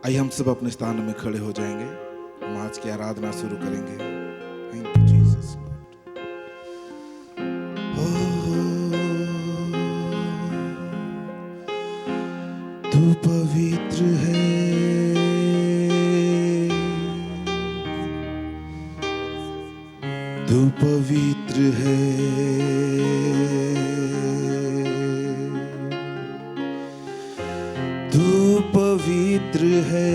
आइए हम सब अपने स्थान में खड़े हो जाएंगे, हम आज की आराधना शुरू करेंगे। Thank you Jesus. तू पवित्र है, तू पवित्र है, तू पवित्र है।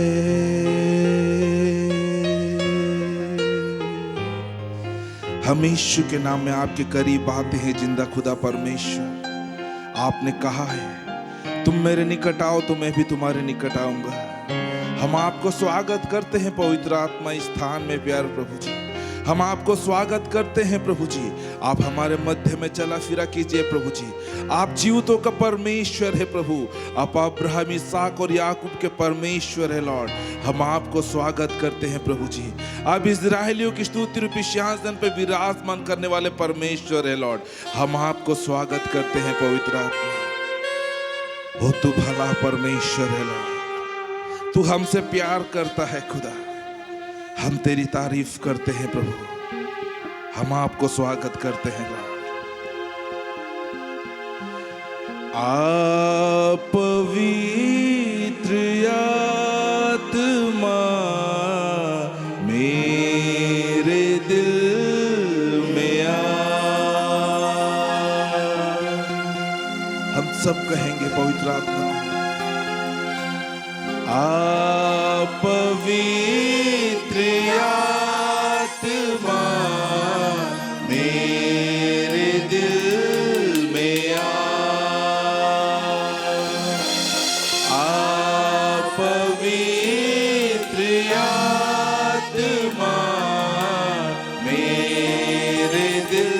हम यीशु के नाम में आपके करीब आते हैं, जिंदा खुदा परमेश्वर। आपने कहा है तुम मेरे निकट आओ तो मैं भी तुम्हारे निकट आऊंगा। हम आपको स्वागत करते हैं पवित्र आत्मा इस स्थान में। प्यारे प्रभु जी, हम आपको स्वागत करते हैं प्रभु जी। आप हमारे मध्य में चला फिरा कीजिए प्रभु जी। आप जीवितों का परमेश्वर है प्रभु। आप अब्राहम, इसहाक और याकूब के परमेश्वर है लॉर्ड। हम आपको स्वागत करते हैं प्रभु जी। आप इस्राएलियों की स्तुति रूपी सिंहासन पे विराजमान करने वाले परमेश्वर है लॉर्ड। हम आपको स्वागत करते हैं पवित्र आत्मा। वो तू भला परमेश्वर है लॉर्ड। तू हमसे प्यार करता है खुदा। हम तेरी तारीफ करते हैं प्रभु। हम आपको स्वागत करते हैं लॉर्ड। आप पवित्र आत्मा मेरे दिल में आ। हम सब कहेंगे पवित्र आत्मा। आप पवित्र आत्मा मेरे दिल में आ। आप पवित्र आत्मा मेरे दिल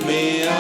में आ।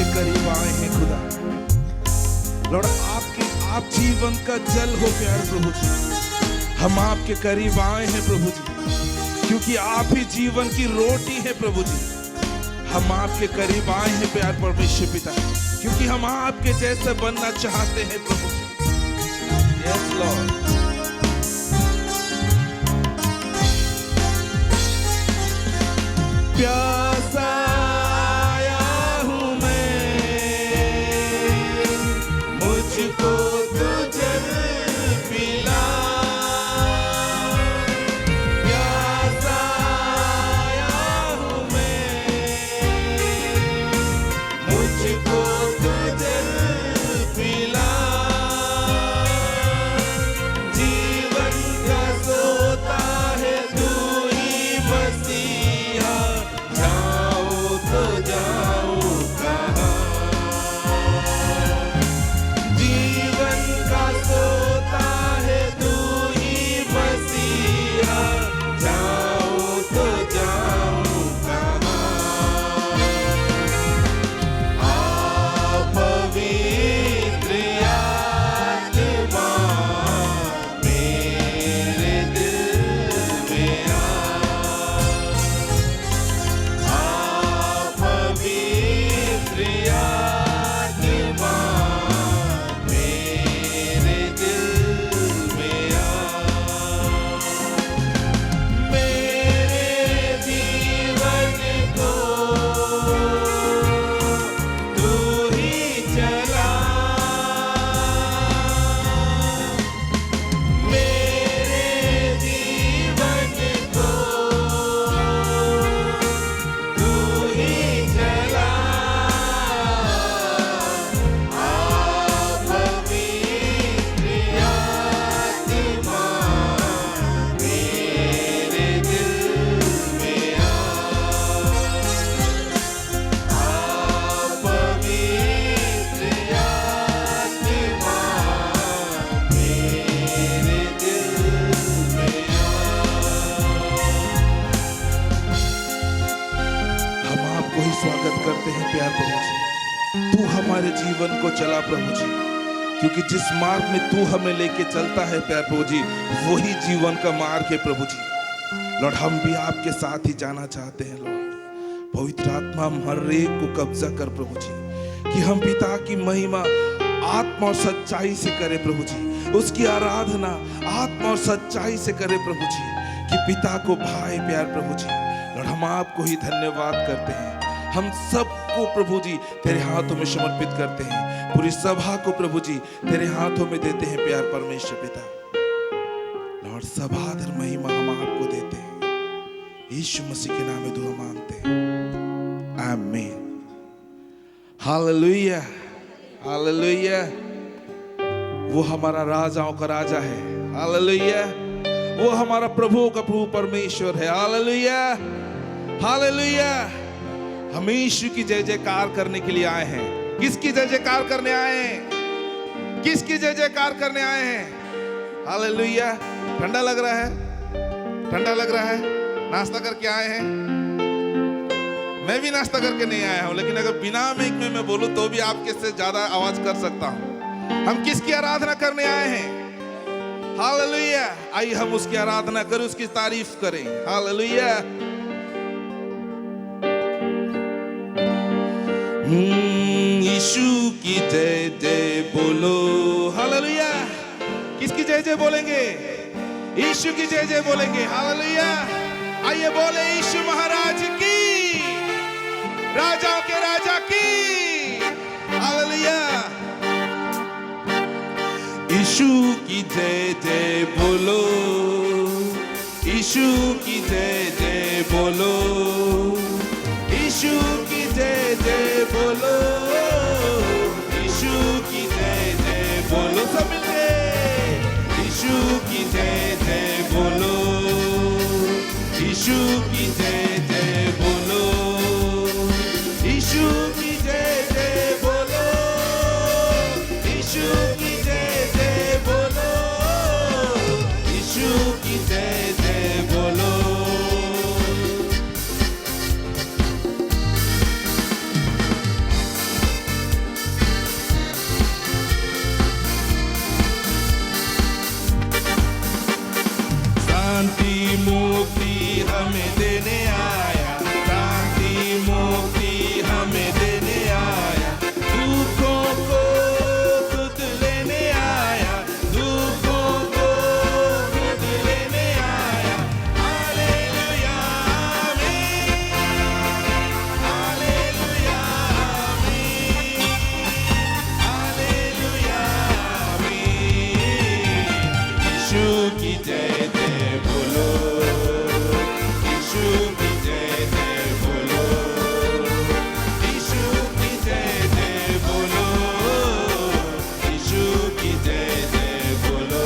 करीब आए हैं खुदा लॉर्ड। आप जीवन का जल हो प्यारे प्रभु जी। हम आपके करीब आए हैं प्रभु जी, क्योंकि आप ही जीवन की रोटी है प्रभु जी। हम आपके करीब आए हैं प्यारे परमेश्वर पिता, क्योंकि हम आपके जैसे बनना चाहते हैं प्रभु जी। Yes Lord. प्यासा मुझको तू जल पिला। प्यासा आया हूँ मैं, मुझको तू जल पिला। स्वागत करते हैं प्यार प्रभु जी। तू हमारे जीवन को चला प्रभु जी, क्योंकि जिस मार्ग में तू हमें लेके चलता है प्यार प्रभु जी, वही जीवन का मार्ग है प्रभु जी। लॉर्ड, हम भी आपके साथ ही जाना चाहते हैं लॉर्ड। पवित्र आत्मा हम हर एक को कब्जा कर प्रभु जी, कि हम पिता की महिमा आत्मा और सच्चाई से करें प्रभु जी, उसकी आराधना आत्मा और सच्चाई से करें प्रभु जी, कि पिता को भाई प्यार प्रभु जी। लॉर्ड, हम आपको ही धन्यवाद करते हैं। हम सबको प्रभु जी तेरे हाथों में समर्पित करते हैं, पूरी सभा को प्रभु जी तेरे हाथों में देते हैं प्यार परमेश्वर पिता। लॉर्ड, सब आदर महिमा हम आपको देते हैं, यीशु मसीह के नाम में दुआ मांगते हैं, आमीन। Hallelujah, hallelujah. वो हमारा राजाओं का राजा है, हालेलुया। वो हमारा प्रभु का प्रभु परमेश्वर है, हालेलुया, हालेलुया। हम यीशु की जय जयकार करने के लिए आए हैं। किसकी जय जयकार करने आए हैं? किसकी जय जयकार करने आए हैं? हालेलुया। ठंडा लग रहा है? ठंडा लग रहा है? नाश्ता करके आए हैं? मैं भी नाश्ता करके नहीं आया हूं, लेकिन अगर बिना माइक में मैं बोलूं तो भी आपके से ज्यादा आवाज कर सकता हूं। हम किसकी आराधना करने आए हैं? हालेलुया। आइए हम उसकी आराधना करें, उसकी तारीफ करें। हालेलुया। यीशु की जय जय बोलो, हालेलुया। किसकी जय जय बोलेंगे? यीशु की जय जय बोलेंगे, हालेलुया। आइए बोले यीशु महाराज की, राजाओं के राजा की, हालेलुया। यीशु की जय जय बोलो, यीशु की जय जय बोलो, यीशु की जय जय बोलो, यीशु की जय जय बोलो। सब मिलके यीशु की जय जय बोलो, यीशु की जय जय बोलो, यीशु की जय जय बोलो, यीशु की जय जय बोलो, यीशु की जय जय बोलो। शांति मुक्ति हमें देने आया, शांति मुक्ति हमें देने आया, दुखों को खुद लेने आया, दुखों को खुद लेने आया। हालेलुया आमीन, हालेलुया आमीन, हालेलुया आमीन। यीशु की जय जय बोलो, यीशु की जय जय बोलो, यीशु की जय जय बोलो, यीशु की जय जय बोलो।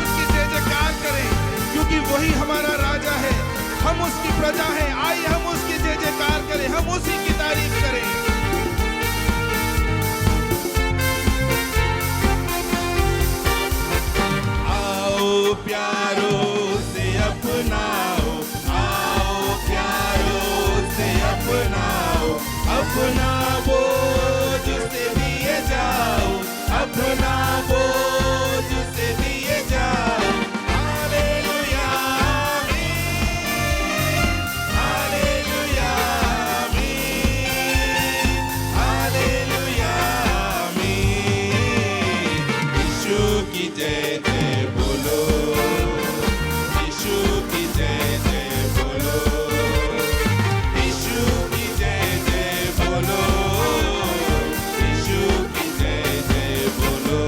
उसकी जय जयकार करें, क्योंकि वही हमारा राजा है, हम उसकी प्रजा हैं। आइए हम उसकी जय जयकार करें, हम उसी की तारीफ करें। प्यारों से अपनाओ, आओ प्यारों से अपनाओ, अपना बोझ से दिए जाओ, अपना बोझ से दिए जाओ। हालेलुया आमीन, हालेलुया आमीन, हालेलुया आमीन। यीशु की जय जय बोलो, यीशु की जय जय बोलो, यीशु की जय जय बोलो, यीशु की जय जय बोलो।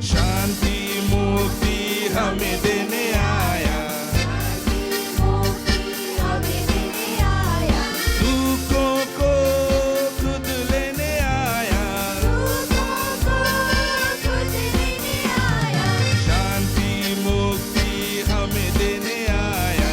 शांति मुक्ति हमें देने आया, दुखों को खुद लेने आया, शांति मुक्ति हमें देने आया,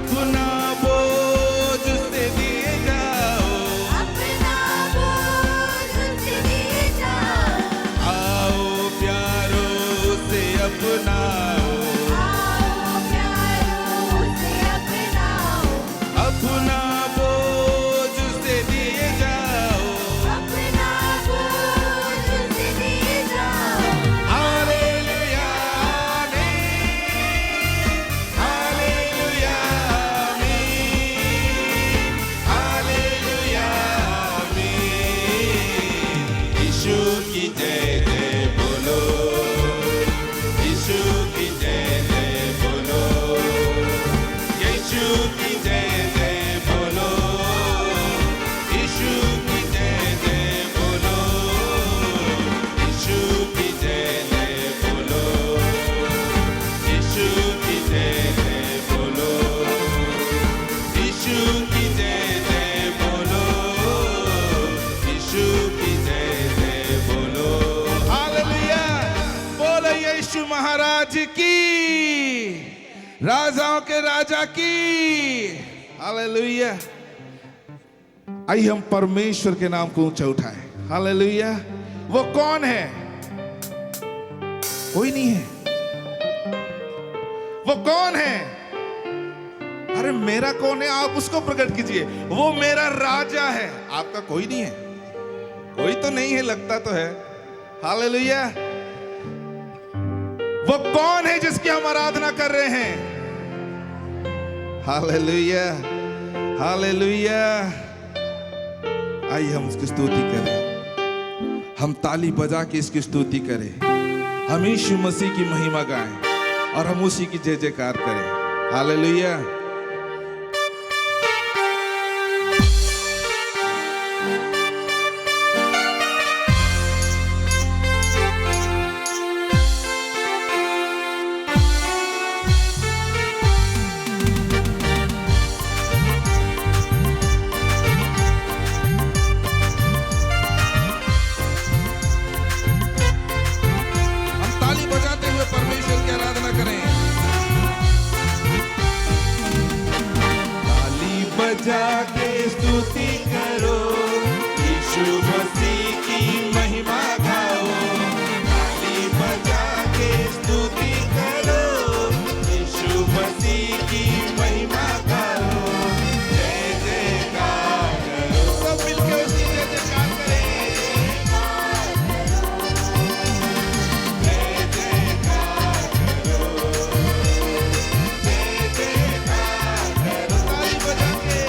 अपना बोझ उससे दिए जाओ, अपना बोझ उससे दिए जाओ, आओ प्यारो उसे अपनाओ, आओ प्यारो उसे अपनाओ, अपना बोझ उससे दिए जाओ। अपना बोझ उससे दिए जाओ। हालेलुया आमीन, हालेलुया आमीन, हालेलुया आमीन। यीशु की जय जय बोलो, यीशु की जय जय बोलो, यीशु की जय जय बोलो, यीशु की जय जय बोलो, यीशु की जय जय बोलो, यीशु की जय जय बोलो, यीशु की जय जय बोलो, यीशु की जय जय बोलो। हालेलुया, बोलो यीशु महाराज की, राजाओं के राजा की। हालेलुया। आइए हम परमेश्वर के नाम को ऊंचा उठाएं। हालेलुया। वो कौन है? कोई नहीं है। वो कौन है? अरे मेरा कौन है? आप उसको प्रकट कीजिए। वो मेरा राजा है। आपका कोई नहीं है। कोई तो नहीं है, लगता तो है। हालेलुया। वो कौन है जिसकी हम आराधना कर रहे हैं? Hallelujah, hallelujah. आइए हम उसकी स्तुति करें। हम ताली बजा के इसकी स्तुति करें। हम यीशु मसीह की महिमा गाएं और हम उसी की जय जयकार करें। हालेलुया। हम ताली बजाते हुए परमेश्वर की आराधना करें। ताली बजा के स्तुति करो, यीशु मसीह की महिमा गाओ। ताली बजा के स्तुति करो, यीशु मसीह की महिमा गाओ। जय जयकार करो, सब मिलके उसकी जय जयकार करें। ताली बजा के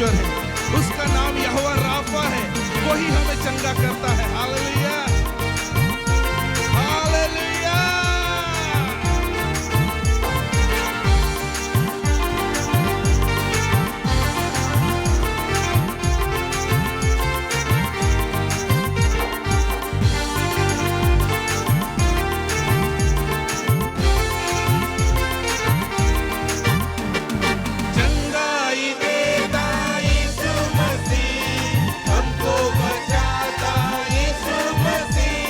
परमेश्वर है, उसका नाम यहोवा राफा है, वही हमें चंगा करता है। Hallelujah, hallelujah. चंगाई देता यीशु मसीह, हमको बचाता यीशु मसीह।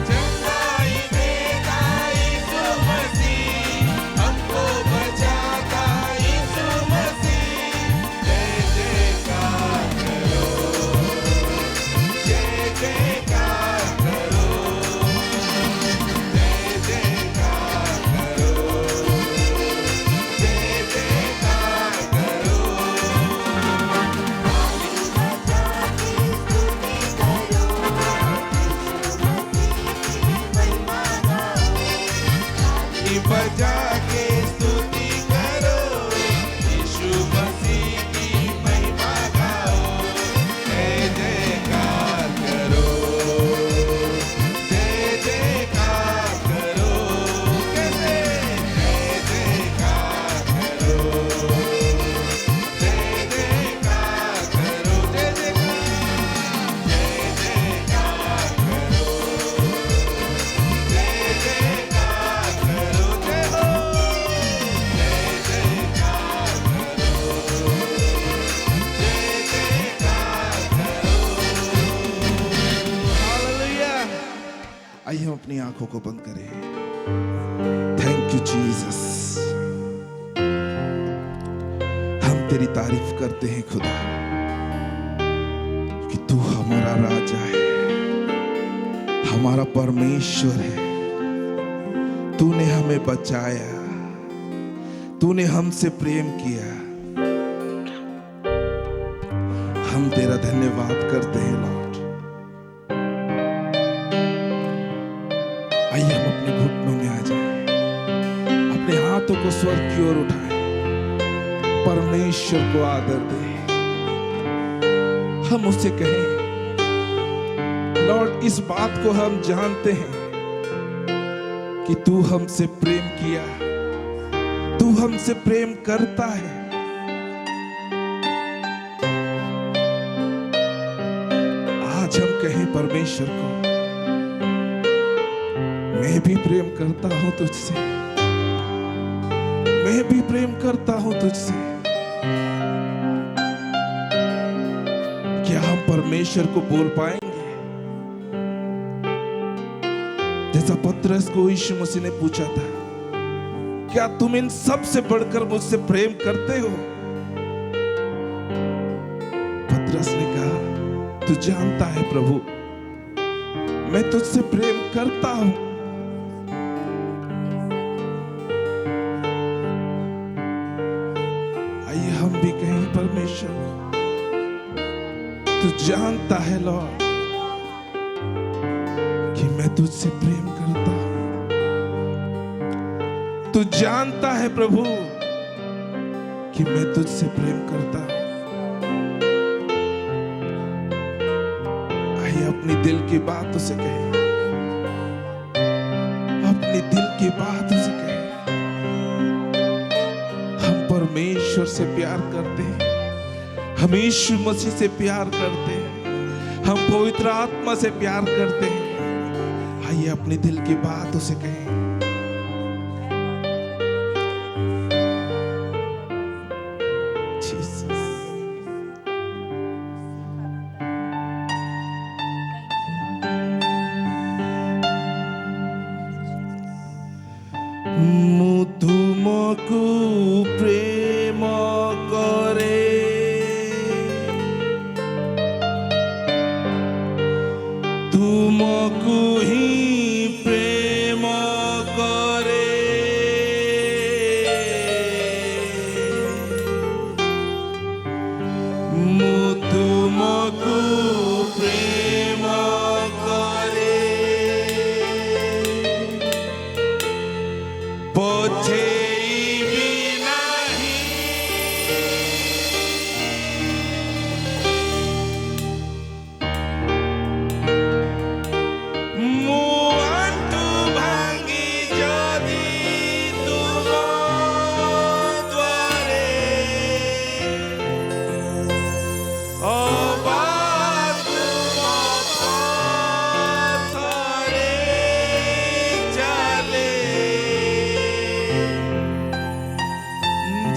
चंगाई देता यीशु मसीह, हमको बचाता यीशु मसीह। जय जयकार करो, जय जयकार करो, जय जयकार करो, जय जयकार करो। बजा के स्तुति करो, यीशु मसीह की महिमा गाओ। जय जयकार करो, जय जयकार करो, कैसे जय जयकार करो, जय जयकार करो, जय जयकार, जय जयकार करो, जय जयकार करो, जय हो, जय जयकार करो, जय जयकार करो। हालेलुया। आइए हम अपनी आंखों को बंद करें। थैंक यू जीसस, हम तेरी तारीफ करते हैं खुदा कि तू हमारा राजा है, हमारा परमेश्वर है। तूने हमें बचाया, तूने हमसे प्रेम किया। हम तेरा धन्यवाद करते हैं लॉर्ड। आइए हम अपने घुटनों में आ जाएं, अपने हाथों को स्वर्ग की ओर उठाएं, परमेश्वर को आदर दें। हम उससे कहें, लॉर्ड इस बात को हम जानते हैं कि तू हमसे प्रेम किया, तू हमसे प्रेम करता है। आज हम कहें परमेश्वर को, मैं भी प्रेम करता हूं तुझसे, मैं भी प्रेम करता हूं तुझसे। क्या हम परमेश्वर को बोल पाएंगे जैसा पतरस को यीशु मसीह ने पूछा था, क्या तुम इन सब से बढ़कर मुझसे प्रेम करते हो? पतरस ने कहा, तू जानता है प्रभु, मैं तुझसे प्रेम करता हूं। आइए हम भी कहें परमेश्वर, तू जानता है लॉर्ड कि मैं तुझसे प्रेम करता हूं। तू जानता है प्रभु कि मैं तुझसे प्रेम करता हूं। आइए अपनी दिल की बात उसे कहें, अपनी दिल की बात उसे कहें। हम परमेश्वर से प्यार करते हैं, हम यीशु मसीह से प्यार करते हैं, हम पवित्र आत्मा से प्यार करते हैं। आइए अपनी दिल की बात उसे कहें। तुमको प्रेम करे, तुमको ही प्रेम करे। तुमको प्रेम करे, पछे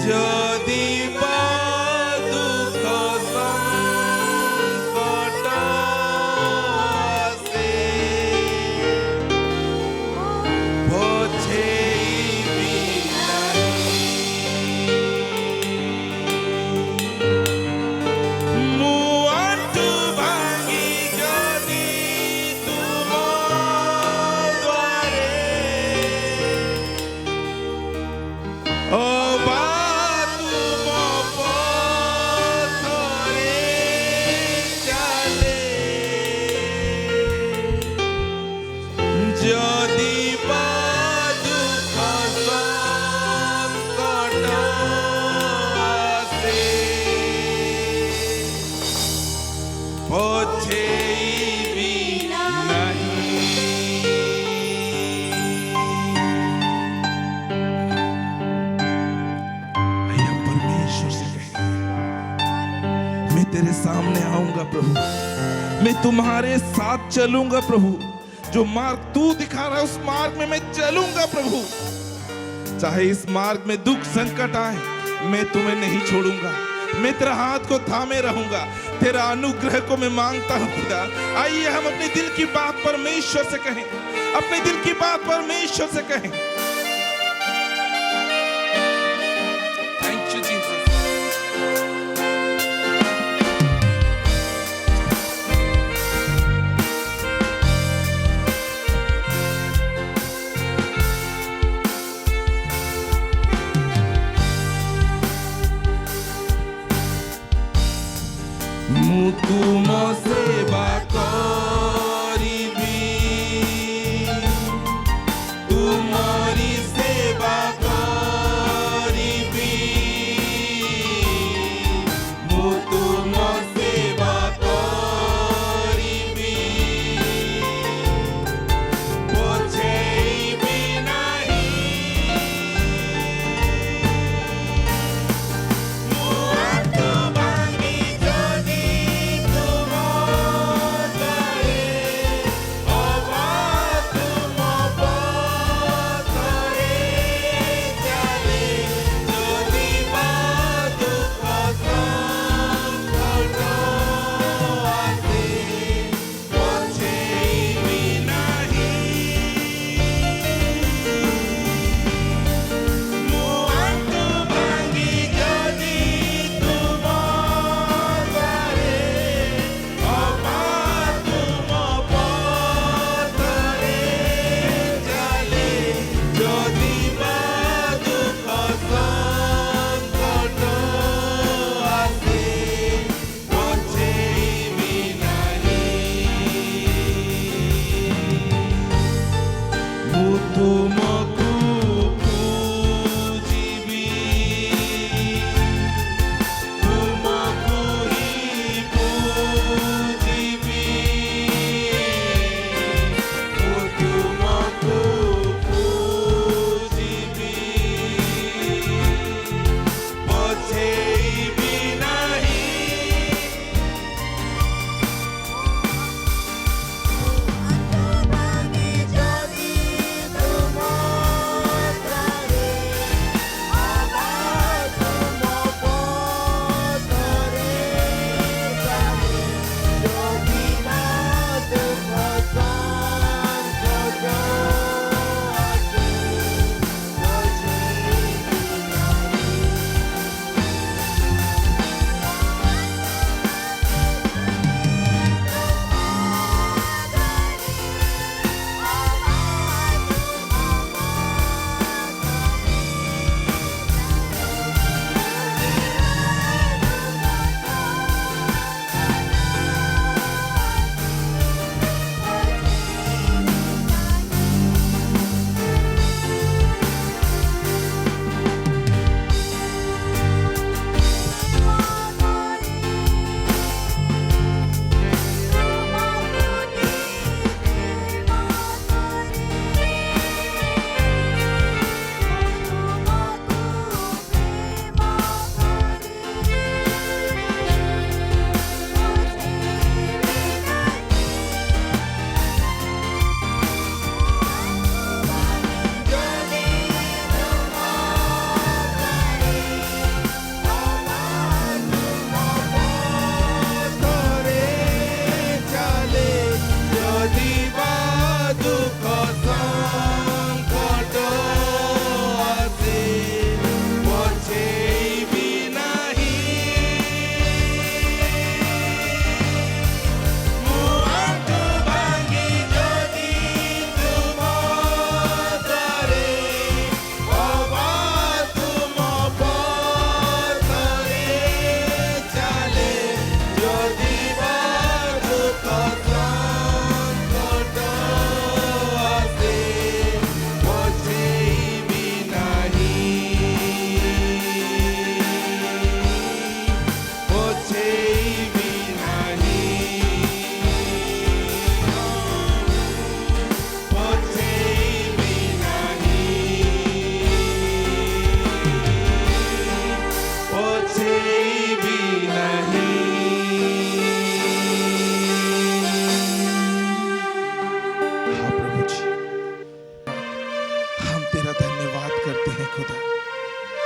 যদি বা দুঃখ সংকট আসে, বোঝেইবি নাহি। মুয়ান্টু ভাঙি যদি তুম দ্বারে, ও বা তুম পথরে চালে, যদি বা দুঃখ সংকট আসে, বোঝেইবি নাহি। आइए हम परमेश्वर से कहें, मैं तेरे सामने आऊंगा प्रभु, मैं तुम्हारे साथ चलूंगा प्रभु। जो मार्ग तू दिखा रहा है उस मार्ग में मैं चलूंगा प्रभु। चाहे इस मार्ग में दुख संकट आए, मैं तुम्हें नहीं छोड़ूंगा। मैं तेरा हाथ को थामे रहूंगा। तेरा अनुग्रह को मैं मांगता हूं खुदा। आइए हम अपने दिल की बात परमेश्वर से कहें, अपने दिल की बात परमेश्वर से कहें। Thank you Jesus. ମୁଁ ତୁମ ସେବା କରିବି, ତୁମରି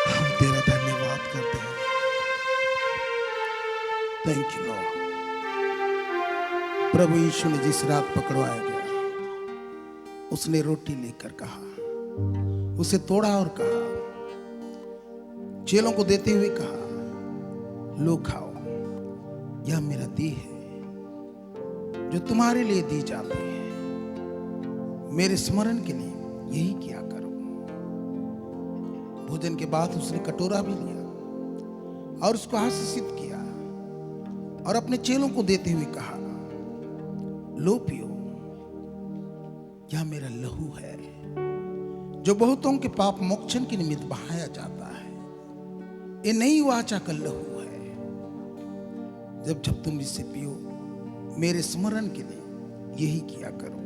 हम तेरा धन्यवाद करते हैं। Thank you lord. प्रभु यीशु ने जिस रात पकड़वाया गया, उसने रोटी लेकर कहा, उसे तोड़ा और कहा, चेलों को देते हुए कहा, लो खाओ, यह मेरा देह है जो तुम्हारे लिए दी जाती है। मेरे स्मरण के लिए यही किया करो। भोजन के बाद उसने कटोरा भी लिया और उसको आशीषित किया और अपने चेलों को देते हुए कहा, लो पियो, यह मेरा लहू है जो बहुतों के पाप मोक्षण के निमित्त बहाया जाता है। ये नई वाचा का लहू है। जब जब तुम इसे पियो, मेरे स्मरण के लिए यही किया करो।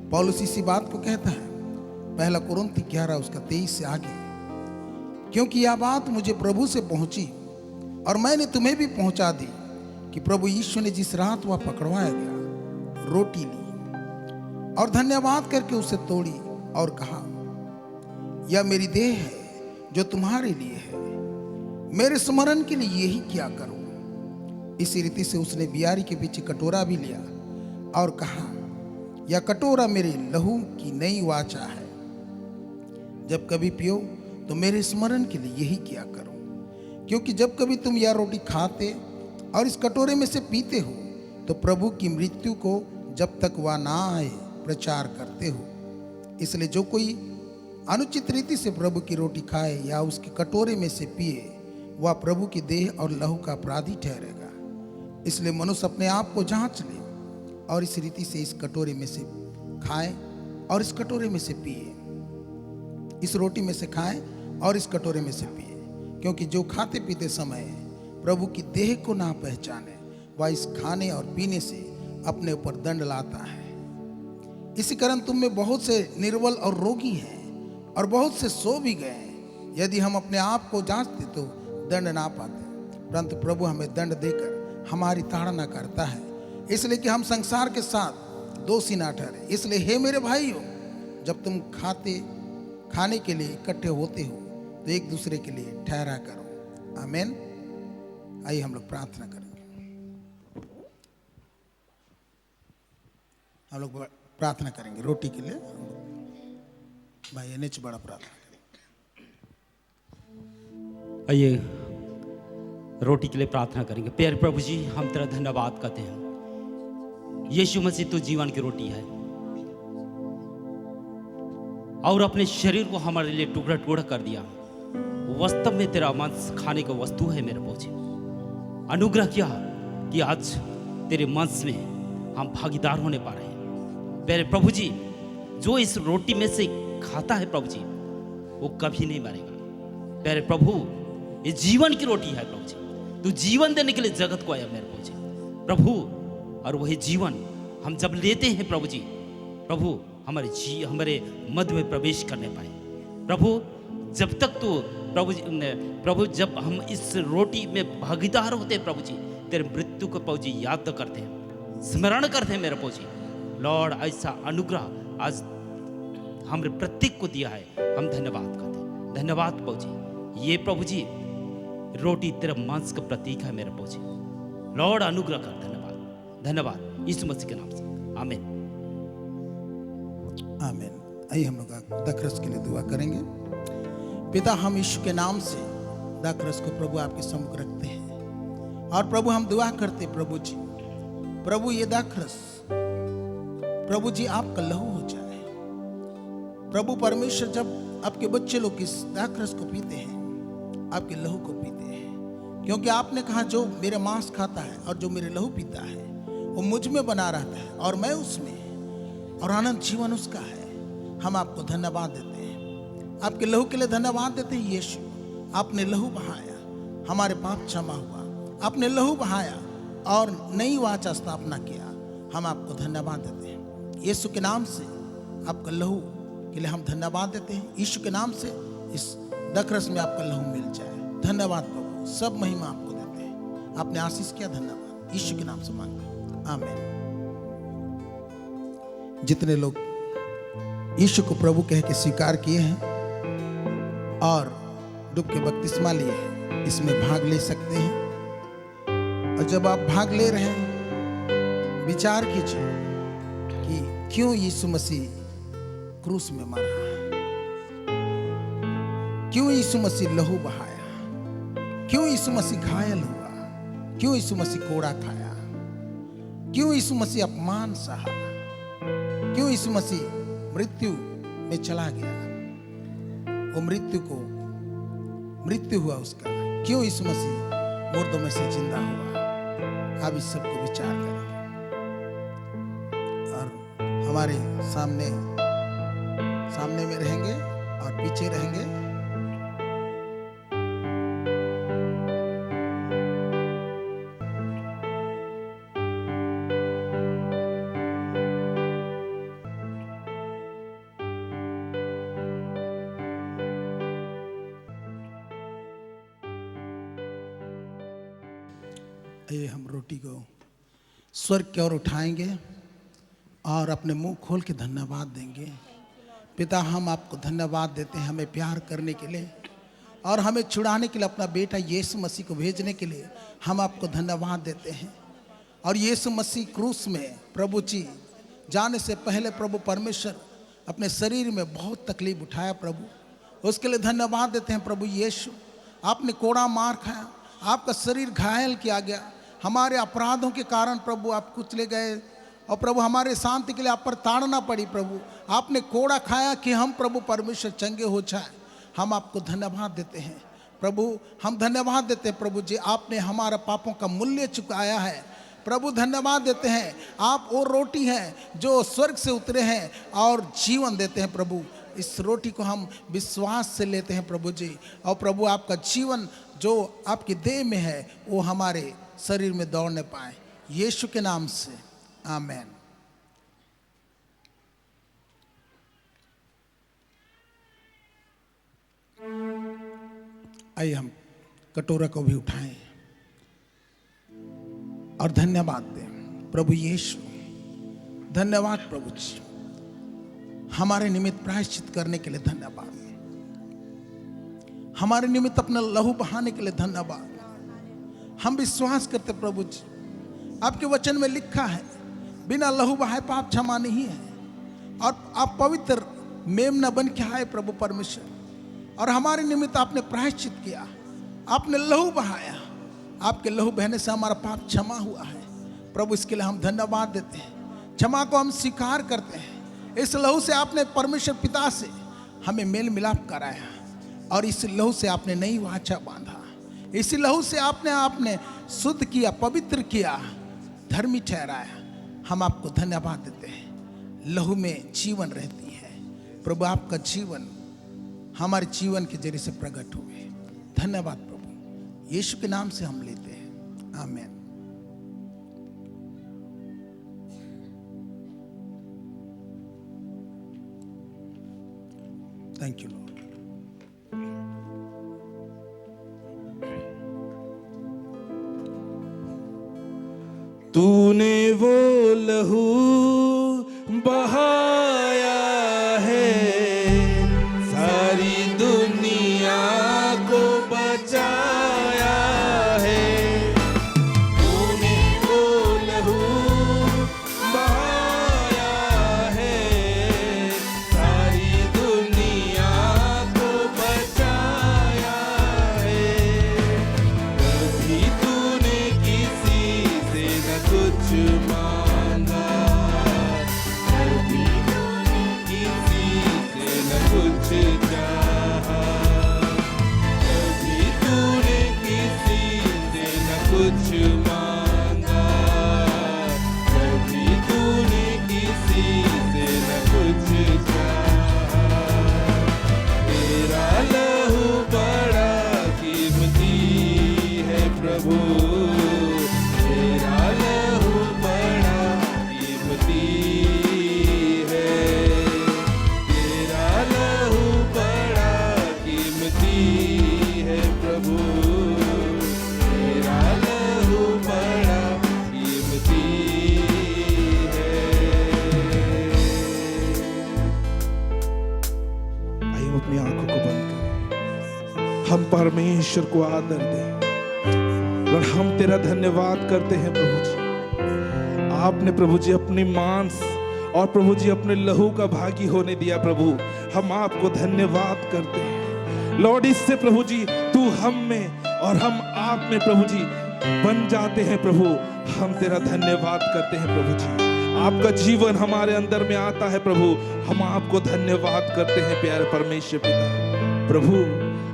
पौलुस इसी बात को कहता है, पहला कुरिन्थी 11 उसका 23 से आगे, क्योंकि यह बात मुझे प्रभु से पहुंची और मैंने तुम्हें भी पहुंचा दी कि प्रभु यीशु ने जिस रात वह पकड़वाया गया, रोटी ली और धन्यवाद करके उसे तोड़ी और कहा, यह मेरी देह है जो तुम्हारे लिए है। मेरे स्मरण के लिए यही किया करो। इसी रीति से उसने बियारी के पीछे कटोरा भी लिया और कहा, यह कटोरा मेरे लहू की नई वाचा है। जब कभी पियो तो मेरे स्मरण के लिए यही किया करो। क्योंकि जब कभी तुम यह रोटी खाते और इस कटोरे में से पीते हो, तो प्रभु की मृत्यु को जब तक वह ना आए प्रचार करते हो। इसलिए जो कोई अनुचित रीति से प्रभु की रोटी खाए या उसके कटोरे में से पिए, वह प्रभु की देह और लहू का अपराधी ठहरेगा। इसलिए मनुष्य अपने आप को जांच ले और इस रीति से इस कटोरे में से खाए और इस कटोरे में से पिए। इस रोटी में से खाए और इस कटोरे में से पिए। क्योंकि जो खाते पीते समय प्रभु की देह को ना पहचाने, वह इस खाने और पीने से अपने ऊपर दंड लाता है। इसी कारण तुम में बहुत से निर्बल और रोगी हैं और बहुत से सो भी गए हैं। यदि हम अपने आप को जांचते तो दंड ना पाते, परंतु प्रभु हमें दंड देकर हमारी ताड़ना करता है, इसलिए कि हम संसार के साथ दोषी ना ठहरे। इसलिए हे मेरे भाइयों, जब तुम खाने के लिए इकट्ठे होते हो तो एक दूसरे के लिए ठहरा करो। आमीन। आइए हम लोग प्रार्थना करेंगे। हम लोग प्रार्थना करेंगे रोटी के लिए। भाई एनएच बड़ा प्रार्थना करेंगे। आइए रोटी के लिए प्रार्थना करेंगे। प्यारे प्रभु जी, हम तेरा धन्यवाद करते हैं। यीशु मसीह तो जीवन की रोटी है और अपने शरीर को हमारे लिए टुकड़ा टुकड़ा कर दिया। वास्तव में तेरा मांस खाने का वस्तु है मेरे प्रभु जी। अनुग्रह किया कि आज तेरे मांस में हम भागीदार होने पा रहे हैं। प्यारे प्रभु जी, जो इस रोटी में से खाता है प्रभु जी, वो कभी नहीं मरेगा। प्यारे प्रभु, ये जीवन की रोटी है प्रभु जी। तू जीवन देने के लिए जगत को आया मेरे प्रभु जी। प्रभु, और वही जीवन हम जब लेते हैं प्रभु जी, प्रभु हमारे मध्य में प्रवेश करने पाए। प्रभु, जब तक तो प्रभु जब हम इस रोटी में भागीदार होते हैं प्रभु जी, तेरे मृत्यु को प्रभु जी याद करते हैं, स्मरण करते हैं मेरे प्रभु जी। लॉर्ड, ऐसा अनुग्रह आज हमने प्रत्येक को दिया है, हम धन्यवाद करते हैं। धन्यवाद प्रभु जी। ये प्रभु जी रोटी तेरा मांस का प्रतीक है मेरे प्रभु जी। लॉर्ड, अनुग्रह कर। धन्यवाद, धन्यवाद यीशु मसीह के नाम से। आमीन, आमीन। आइए हम लोग दखरस के लिए दुआ करेंगे। पिता, हम यीशु के नाम से दखरस को प्रभु आपके सम्मुख रखते हैं और प्रभु हम दुआ करते प्रभु जी, प्रभु ये दखरस प्रभु जी आपका लहू हो जाए। प्रभु परमेश्वर, जब आपके बच्चे लोग इस दखरस को पीते हैं, आपके लहू को पीते हैं, क्योंकि आपने कहा जो मेरे मांस खाता है और जो मेरे लहू पीता है वो मुझ में बना रहता है और मैं उसमें, और अनंत जीवन उसका है। हम आपको धन्यवाद देते हैं, आपके लहू के लिए धन्यवाद देते हैं। यीशु, आपने लहू बहाया, हमारे पाप क्षमा हुआ, आपने लहू बहाया और नई वाचा स्थापना किया। हम आपको धन्यवाद देते हैं। यीशु के नाम से आपका लहू के लिए हम धन्यवाद देते हैं। यीशु के नाम से इस दखरस में आपका लहू मिल जाए। धन्यवाद प्रभु, सब महिमा आपको देते हैं। आपने आशीष किया, धन्यवाद। यीशु के नाम से मांगते हैं, आमीन। जितने लोग यीशु को प्रभु कह के स्वीकार किए हैं, और डूब के बपतिस्मा लिए इसमें भाग ले सकते हैं। और जब आप भाग ले रहे हैं, विचार कीजिए कि क्यों यीशु मसीह क्रूस में मरा, क्यों यीशु मसीह लहू बहाया, क्यों यीशु मसीह घायल हुआ, क्यों यीशु मसीह कोड़ा खाया, क्यों यीशु मसीह अपमान सहा, क्यों यीशु मसीह मृत्यु में चला गया, वो मृत्यु हुआ उसका, क्यों यीशु मसीह मुर्दों में से जिंदा हुआ। आप इस सबको विचार करेंगे और हमारे सामने में रहेंगे और पीछे रहेंगे। आइए हम रोटी को स्वर्ग की ओर उठाएंगे और अपने मुंह खोल के धन्यवाद देंगे। पिता, हम आपको धन्यवाद देते हैं हमें प्यार करने के लिए और हमें छुड़ाने के लिए अपना बेटा यीशु मसीह को भेजने के लिए हम आपको धन्यवाद देते हैं। और यीशु मसीह क्रूस में प्रभु जी जाने से पहले प्रभु परमेश्वर अपने शरीर में बहुत तकलीफ उठाया प्रभु, उसके लिए धन्यवाद देते हैं प्रभु यीशु। आपने कोड़ा मार खाया, आपका शरीर घायल किया गया, हमारे अपराधों के कारण प्रभु आप कुचले गए और प्रभु हमारे शांति के लिए आप पर ताड़ना पड़ी प्रभु। आपने कोड़ा खाया कि हम प्रभु परमेश्वर चंगे हो जाए। हम आपको धन्यवाद देते हैं प्रभु, हम धन्यवाद देते हैं प्रभु जी, आपने हमारा पापों का मूल्य चुकाया है प्रभु। धन्यवाद देते हैं, आप वो रोटी हैं जो स्वर्ग से उतरे हैं और जीवन देते हैं प्रभु। इस रोटी को हम विश्वास से लेते हैं प्रभु जी, और प्रभु आपका जीवन जो आपकी देह में है वो हमारे शरीर में दौड़ने पाए, यीशु के नाम से आमेन। आइए हम कटोरा को भी उठाएं और धन्यवाद दें प्रभु यीशु। धन्यवाद प्रभु जी, हमारे निमित्त प्रायश्चित करने के लिए धन्यवाद, हमारे निमित्त अपना लहू बहाने के लिए धन्यवाद। हम विश्वास करते प्रभु जी, आपके वचन में लिखा है बिना लहू बहाए पाप क्षमा नहीं है, और आप पवित्र मेमना बन के आए प्रभु परमेश्वर, और हमारे निमित्त आपने प्रायश्चित किया, आपने लहू बहाया, आपके लहू बहने से हमारा पाप क्षमा हुआ है प्रभु। इसके लिए हम धन्यवाद देते हैं, क्षमा को हम स्वीकार करते हैं। इस लहू से आपने परमेश्वर पिता से हमें मेल मिलाप कराया, और इस लहू से आपने नई वाचा बांधा, इसी लहू से आपने शुद्ध किया, पवित्र किया, धर्मी ठहराया। हम आपको धन्यवाद देते हैं। लहू में जीवन रहती है प्रभु, आपका जीवन हमारे जीवन के जरिए से प्रकट हुए। धन्यवाद प्रभु, यीशु के नाम से हम लेते हैं, आमीन। Thank you Lord. तूने वो लहू बहाया है, सारी दुनिया को बचाया है। तूने वो लहू बहाया है, सारी दुनिया को बचाया है। कभी तूने किसी से न कुछ मांगा, कभी हम परमेश्वर को आदर दें। लॉर्ड, हम तेरा धन्यवाद करते हैं प्रभु जी। आपने प्रभु जी अपनी मांस और प्रभु जी अपने लहू का भागी होने दिया प्रभु। हम आपको धन्यवाद करते हैं लॉर्ड। इससे प्रभु जी तू हम में और हम आप में प्रभु जी बन जाते हैं प्रभु। हम तेरा धन्यवाद करते हैं प्रभु जी। आपका जीवन हमारे अंदर में आता है प्रभु। हम आपको धन्यवाद करते हैं प्यारे परमेश्वर पिता। प्रभु,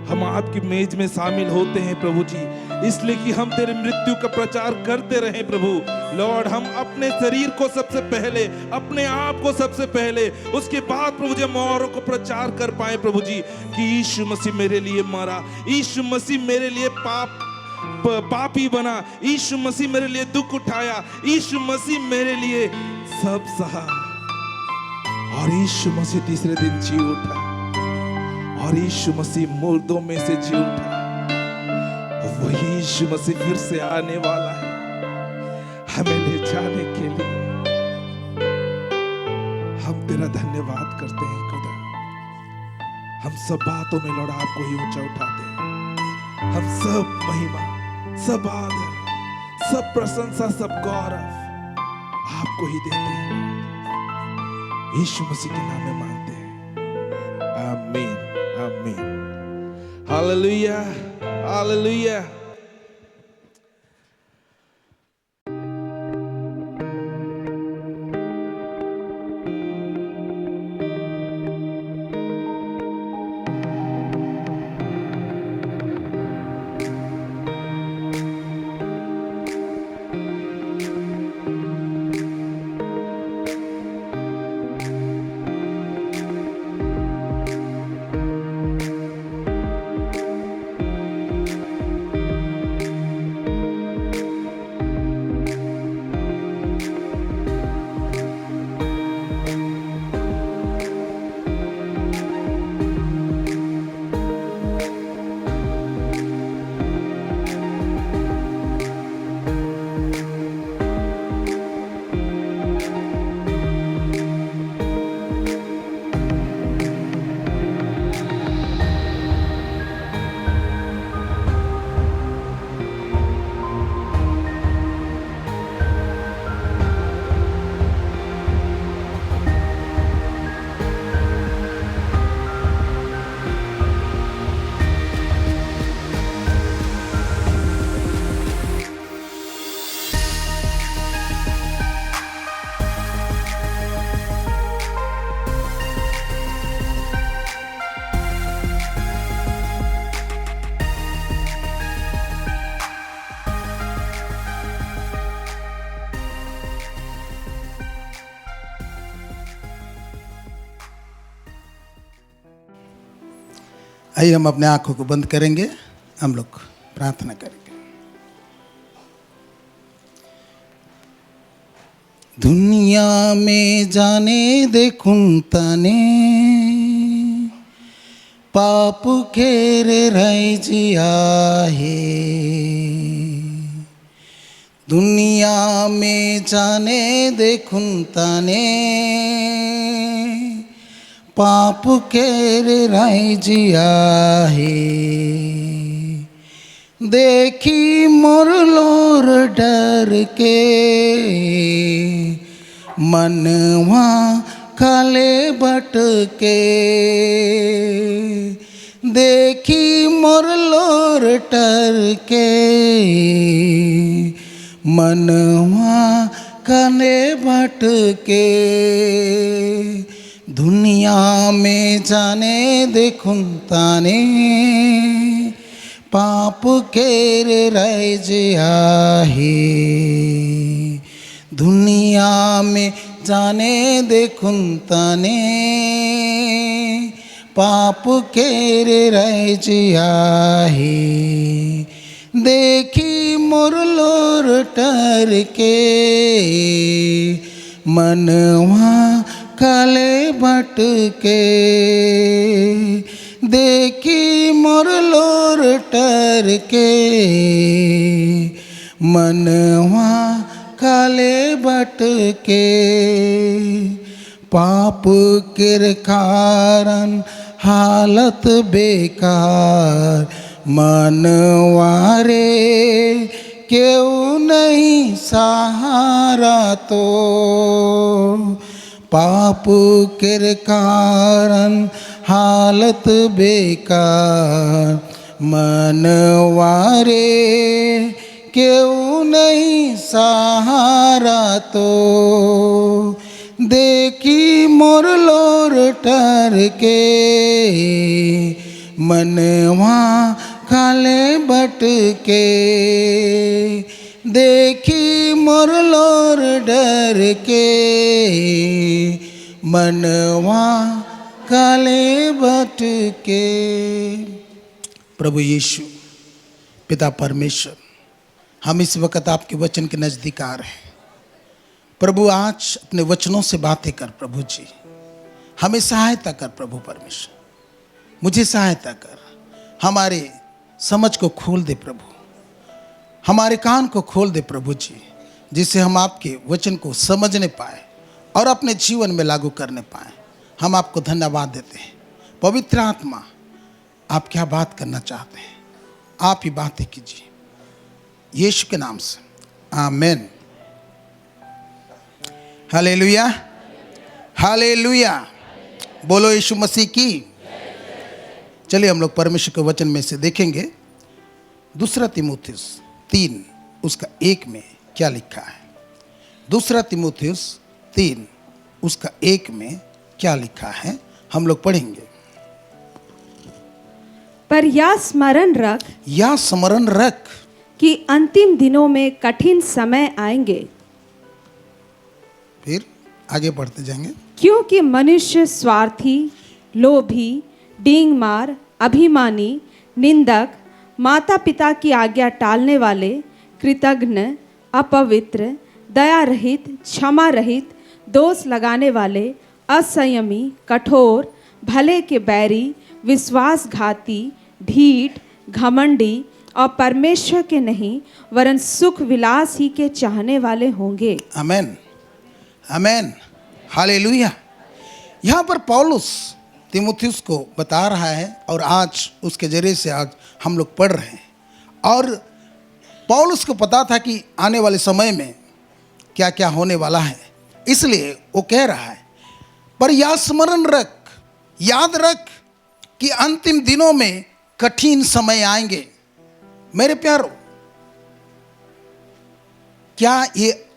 हम आपकी मेज में शामिल होते हैं प्रभु जी, इसलिए कि हम तेरे मृत्यु का प्रचार करते रहें प्रभु। लॉर्ड, हम अपने शरीर को सबसे पहले, अपने आप को सबसे पहले, उसके बाद प्रभु जी हम औरों को प्रचार कर पाए प्रभु जी कि यीशु मसीह मेरे लिए मरा, यीशु मसीह मेरे लिए पापी बना, यीशु मसीह मेरे लिए दुख उठाया, यीशु मसीह मेरे लिए सब सहा और यीशु मसीह तीसरे दिन जी उठा और यीशु मसीह मुर्दों में से जी उठा। वही यीशु मसीह फिर से आने वाला है हमें ले जाने के लिए। हम तेरा धन्यवाद करते हैं खुदा। हम सब बातों में लौट आपको ही ऊंचा उठाते हैं। हम सब महिमा, सब आदर, सब प्रशंसा, सब गौरव आपको ही देते हैं। यीशु मसीह के नाम में मांगते हैं, आमीन, आमीन। Hallelujah, hallelujah. आइए हम अपने आंखों को बंद करेंगे, हम लोग प्रार्थना करेंगे। दुनिया में जाने देखूं तने पाप खेरे रह जिया है। दुनिया में जाने देखूं तने पाप केरे राय जिया है। देखी मोर लोर डर के मनवा काले बट के। देखी मोर लोर डर के मनवा काले बट के। दुनिया में जाने देखूं ताने पाप केरे रह जिया है। दुनिया में जाने देखूं ताने पाप केरे रह जिया है। देखी मोर लोर टर के मनवा काले बट के। देखी मोर लोर टर के मनवा काले बट के। पाप के कारण हालत बेकार मनवारे क्यों नहीं सहारा तो पाप के कारण हालत बेकार मनवारे क्यों नहीं सहारा तो देखी मोर लोर टर के मनवा काले बट के देखी मोर लोर डर के मनवा काले बट के। प्रभु यीशु पिता परमेश्वर, हम इस वक्त आपके वचन के नज़दीक आ रहे हैं। प्रभु आज अपने वचनों से बातें कर प्रभु जी, हमें सहायता कर प्रभु परमेश्वर, मुझे सहायता कर, हमारे समझ को खोल दे प्रभु, हमारे कान को खोल दे प्रभु जी, जिससे हम आपके वचन को समझने पाए और अपने जीवन में लागू करने पाए। हम आपको धन्यवाद देते हैं। पवित्र आत्मा, आप क्या बात करना चाहते हैं, आप ही बातें कीजिए, यीशु के नाम से, आमीन। हालेलुया, हालेलुया, बोलो यीशु मसीह की। चलिए हम लोग परमेश्वर के वचन में से देखेंगे 2 तीमुथियुस 3 उसका 1 में क्या लिखा है। 2 तीमुथियुस 3 उसका 1 में क्या लिखा है, हम लोग पढ़ेंगे। पर या स्मरण रख कि अंतिम दिनों में कठिन समय आएंगे। फिर आगे बढ़ते जाएंगे। क्योंकि मनुष्य स्वार्थी, लोभी, डींगमार, अभिमानी, निंदक, माता पिता की आज्ञा टालने वाले, कृतघ्न, अपवित्र, दया रहित, क्षमा रहित, दोष लगाने वाले, असंयमी, कठोर, भले के बैरी, विश्वासघाती, ढीठ, घमंडी और परमेश्वर के नहीं वरन सुख विलास ही के चाहने वाले होंगे। आमीन, आमीन, हालेलुया। यहाँ पर पौलुस तीमुथियुस को बता रहा है और आज उसके जरिए से आज हम लोग पढ़ रहे हैं। और पौलुस को पता था कि आने वाले समय में क्या क्या होने वाला है, इसलिए वो कह रहा है, पर यह स्मरण रख, याद रख कि अंतिम दिनों में कठिन समय आएंगे। मेरे प्यारो, क्या ये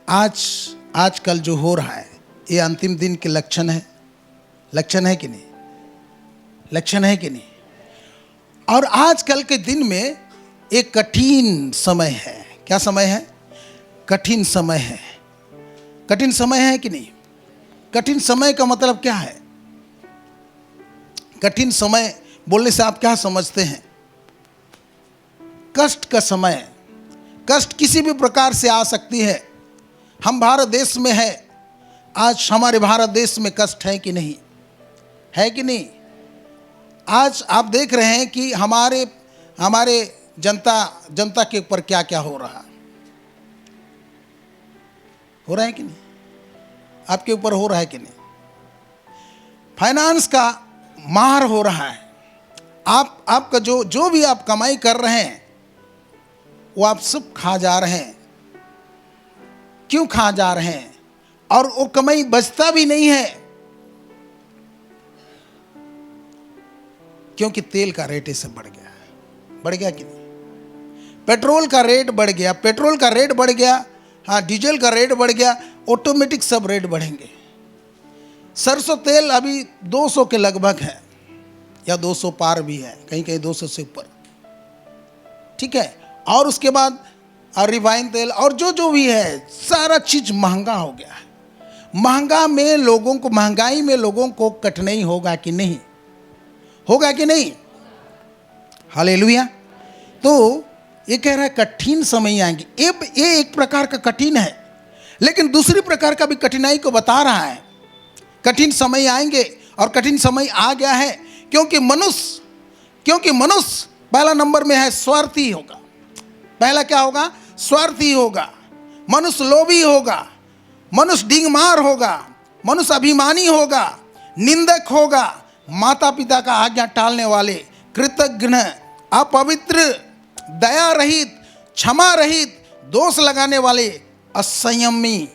आजकल जो हो रहा है ये अंतिम दिन के लक्षण है? लक्षण है कि नहीं? लक्षण है कि नहीं? और आजकल के दिन में एक कठिन समय है। क्या समय है? कठिन समय है। कठिन समय है कि नहीं? कठिन समय का मतलब क्या है? कठिन समय बोलने से आप क्या समझते हैं? कष्ट का समय। कष्ट किसी भी प्रकार से आ सकती है। हम भारत देश में है, आज हमारे भारत देश में कष्ट है कि नहीं? है कि नहीं? आज आप देख रहे हैं कि हमारे जनता के ऊपर क्या क्या हो रहा है कि नहीं? आपके ऊपर हो रहा है कि नहीं? फाइनेंस का मार हो रहा है। आपका जो भी आप कमाई कर रहे हैं वो आप सब खा जा रहे हैं। क्यों खा जा रहे हैं? और वो कमाई बचता भी नहीं है, क्योंकि तेल का रेट इससे बढ़ गया है। बढ़ गया कि नहीं? पेट्रोल का रेट बढ़ गया, पेट्रोल का रेट बढ़ गया, हाँ, डीजल का रेट बढ़ गया, ऑटोमेटिक सब रेट बढ़ेंगे। सरसों तेल अभी 200 के लगभग है, या 200 पार भी है, कहीं कहीं 200 से ऊपर, ठीक है। और उसके बाद रिफाइन तेल और जो भी है, सारा चीज महंगा हो गया है। महंगाई में लोगों को कठिनाई होगा कि नहीं? होगा कि नहीं? हालेलुया। तो ये कह रहा है कठिन समय आएंगे। ये एक प्रकार का कठिन है, लेकिन दूसरी प्रकार का भी कठिनाई को बता रहा है। कठिन समय आएंगे और कठिन समय आ गया है, क्योंकि मनुष्य पहला नंबर में है, स्वार्थी होगा। पहला क्या होगा? स्वार्थी होगा। मनुष्य लोभी होगा, मनुष्य डींगमार होगा, मनुष्य अभिमानी होगा, निंदक होगा, माता पिता का आज्ञा टालने वाले, कृतघ्न, अपवित्र, दया रहित, क्षमा रहित, दोष लगाने वाले, असंयमी,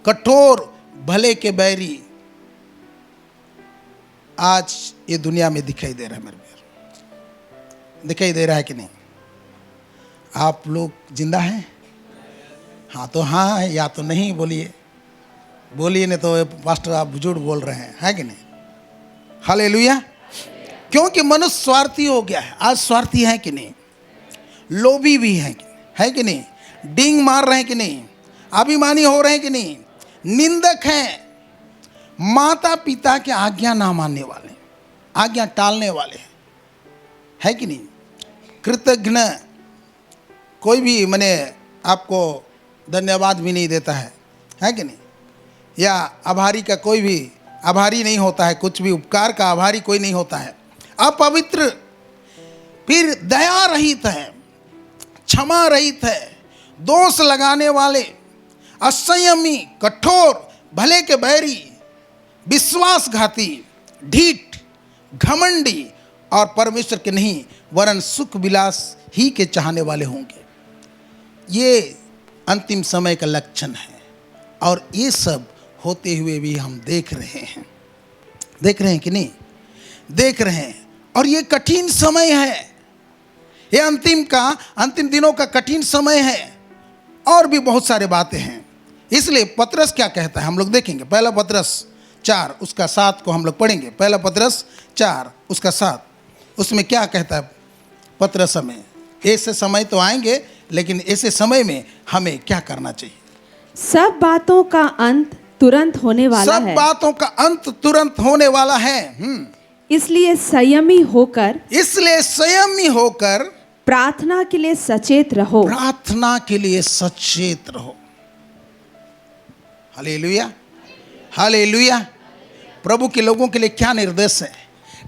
कठोर, भले के बैरी आज ये दुनिया में दिखाई दे रहा है। मेरे प्यारे, दिखाई दे रहा है कि नहीं? आप लोग जिंदा हैं? हाँ तो हाँ है या तो नहीं बोलिए, बोलिए नहीं तो पास्टर आप झूठ बोल रहे हैं, है कि नहीं? हालेलुया। क्योंकि मनुष्य स्वार्थी हो गया है। आज स्वार्थी है कि नहीं? लोभी भी है कि नहीं? डींग मार रहे हैं कि नहीं? अभिमानी हो रहे हैं कि नहीं? निंदक हैं, माता पिता के आज्ञा ना मानने वाले, आज्ञा टालने वाले हैं, है कि नहीं? कृतघ्न, कोई भी मैंने आपको धन्यवाद भी नहीं देता है कि नहीं? या आभारी का कोई भी आभारी नहीं होता है, कुछ भी उपकार का आभारी कोई नहीं होता है। अपवित्र, फिर दया रहित है, क्षमा रहित है, दोष लगाने वाले, असंयमी, कठोर, भले के बैरी, विश्वासघाती, ढीठ, घमंडी और परमेश्वर के नहीं वरन सुख विलास ही के चाहने वाले होंगे। ये अंतिम समय का लक्षण है और ये सब होते हुए भी हम देख रहे हैं। देख रहे हैं कि नहीं? देख रहे हैं। और ये कठिन समय है, ये अंतिम दिनों का कठिन समय है। और भी बहुत सारे बातें हैं। इसलिए पतरस क्या कहता है हम लोग देखेंगे। पहला पतरस 4 उसका 7 को हम लोग पढ़ेंगे। पहला पतरस 4 उसका 7, उसमें क्या कहता है पतरस हमें? ऐसे समय तो आएंगे, लेकिन ऐसे समय में हमें क्या करना चाहिए? सब बातों का अंत तुरंत होने वाला सब है, बातों का अंत तुरंत होने वाला है। इसलिए संयमी होकर प्रार्थना के लिए सचेत रहो। प्रार्थना के लिए सचेत रहो। Hallelujah, hallelujah. प्रभु के लोगों के लिए क्या निर्देश है?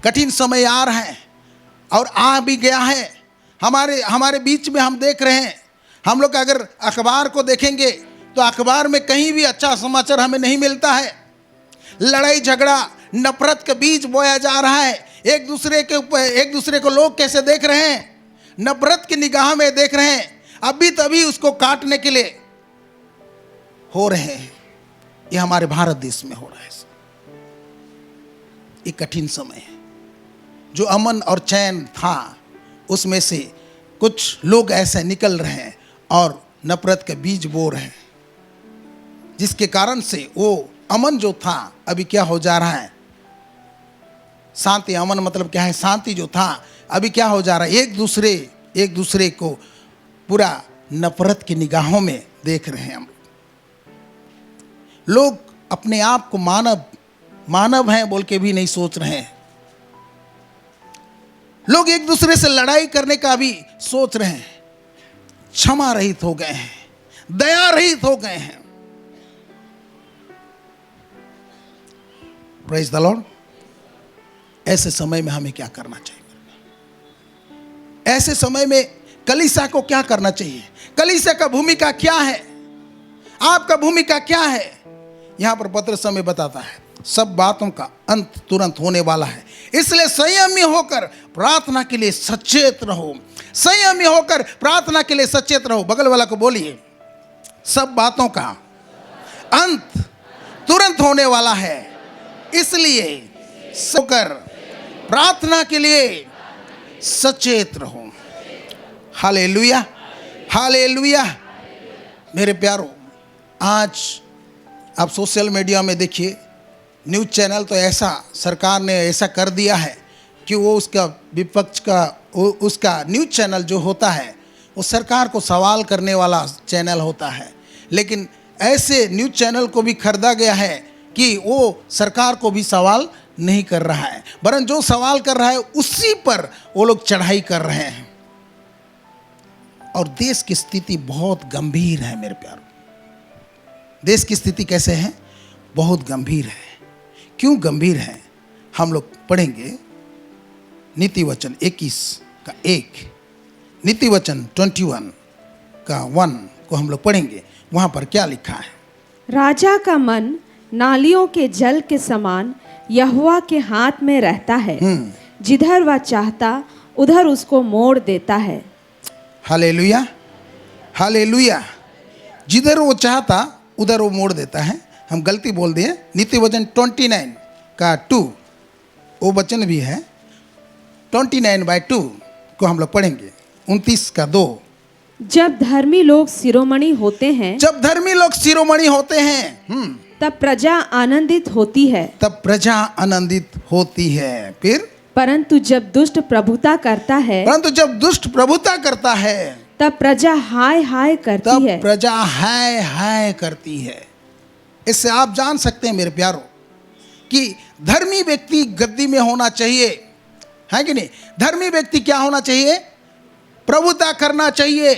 कठिन समय आ रहा है और आ भी गया है। हमारे बीच में हम देख रहे हैं। हम लोग अगर अखबार को देखेंगे तो अखबार में कहीं भी अच्छा समाचार हमें नहीं मिलता है। लड़ाई झगड़ा, नफरत का बीज बोया जा रहा है। एक दूसरे को लोग कैसे देख रहे हैं? नफरत की निगाह में देख रहे हैं। अभी तभी उसको काटने के लिए हो रहे हैं। ये हमारे भारत देश में हो रहा है। ये कठिन समय है। जो अमन और चैन था उसमें से कुछ लोग ऐसे निकल रहे हैं और नफरत का बीज बो रहे हैं, जिसके कारण से वो अमन जो था अभी क्या हो जा रहा है? शांति। अमन मतलब क्या है? शांति जो था अभी क्या हो जा रहा है? एक दूसरे को पूरा नफरत की निगाहों में देख रहे हैं हम लोग। अपने आप को मानव हैं बोल के भी नहीं सोच रहे हैं। लोग एक दूसरे से लड़ाई करने का भी सोच रहे हैं। क्षमा रहित हो गए हैं, दया रहित हो गए हैं। Praise the Lord. ऐसे समय में हमें क्या करना चाहिए? ऐसे समय में कलीसिया को क्या करना चाहिए? कलीसिया का भूमिका क्या है? आपका भूमिका क्या है? यहां पर पतरस हमें बताता है सब बातों का अंत तुरंत होने वाला है, इसलिए संयमी होकर प्रार्थना के लिए सचेत रहो। संयमी होकर प्रार्थना के लिए सचेत रहो। बगल वाला को बोलिए, सब बातों का अंत तुरंत होने वाला है, इसलिए होकर प्रार्थना के लिए सचेत रहो। Hallelujah, hallelujah. मेरे प्यारो, आज आप सोशल मीडिया में देखिए, न्यूज़ चैनल तो ऐसा सरकार ने ऐसा कर दिया है कि वो उसका विपक्ष का उसका न्यूज़ चैनल जो होता है वो सरकार को सवाल करने वाला चैनल होता है। लेकिन ऐसे न्यूज़ चैनल को भी खरीदा गया है कि वो सरकार को भी सवाल नहीं कर रहा है, वरन जो सवाल कर रहा है उसी पर वो लोग चढ़ाई कर रहे हैं। और देश की स्थिति बहुत गंभीर है मेरे प्यारो। देश की स्थिति कैसे है? बहुत गंभीर है। क्यों गंभीर है? हम लोग पढ़ेंगे नीति वचन 21 का 1, नीति वचन 21 का 1 को हम लोग पढ़ेंगे। वहाँ पर क्या लिखा है? राजा का मन नालियों के जल के समान यहोवा के हाथ में रहता है, जिधर वह चाहता उधर उसको मोड़ देता है। Hallelujah, hallelujah. जिधर वो चाहता उधर वो मोड़ देता है। हम गलती बोल दिए। नीति वचन 29 का 2 वो वचन भी है। 29/2 को हम लोग पढ़ेंगे। 29 का 2। जब धर्मी लोग शिरोमणि होते हैं, जब धर्मी लोग शिरोमणि होते हैं, तब प्रजा आनंदित होती है, तब प्रजा आनंदित होती है। फिर परंतु जब दुष्ट प्रभुता करता है, परंतु जब दुष्ट प्रभुता करता है, तब प्रजा हाय हाय करती तब है। प्रजा हाय हाय करती है। इससे आप जान सकते हैं मेरे प्यारो कि धर्मी व्यक्ति गद्दी में होना चाहिए, है कि नहीं? धर्मी व्यक्ति क्या होना चाहिए? प्रभुता करना चाहिए।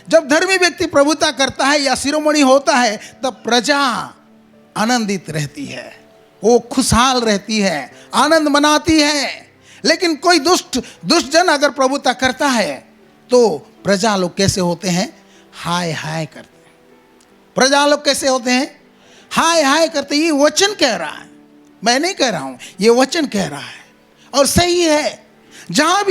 जब धर्मी व्यक्ति प्रभुता करता है या शिरोमणि होता है, तब प्रजा आनंदित रहती है, वो खुशहाल रहती है, आनंद मनाती है। लेकिन कोई दुष्ट जन अगर प्रभुता करता है तो प्रजा लोग कैसे होते हैं? हाय हाय करते हैं। प्रजा लोग कैसे होते हैं? हाय हाय करते। ये वचन कह रहा है, मैं नहीं कह रहा हूं, ये वचन कह रहा है और सही है। जहां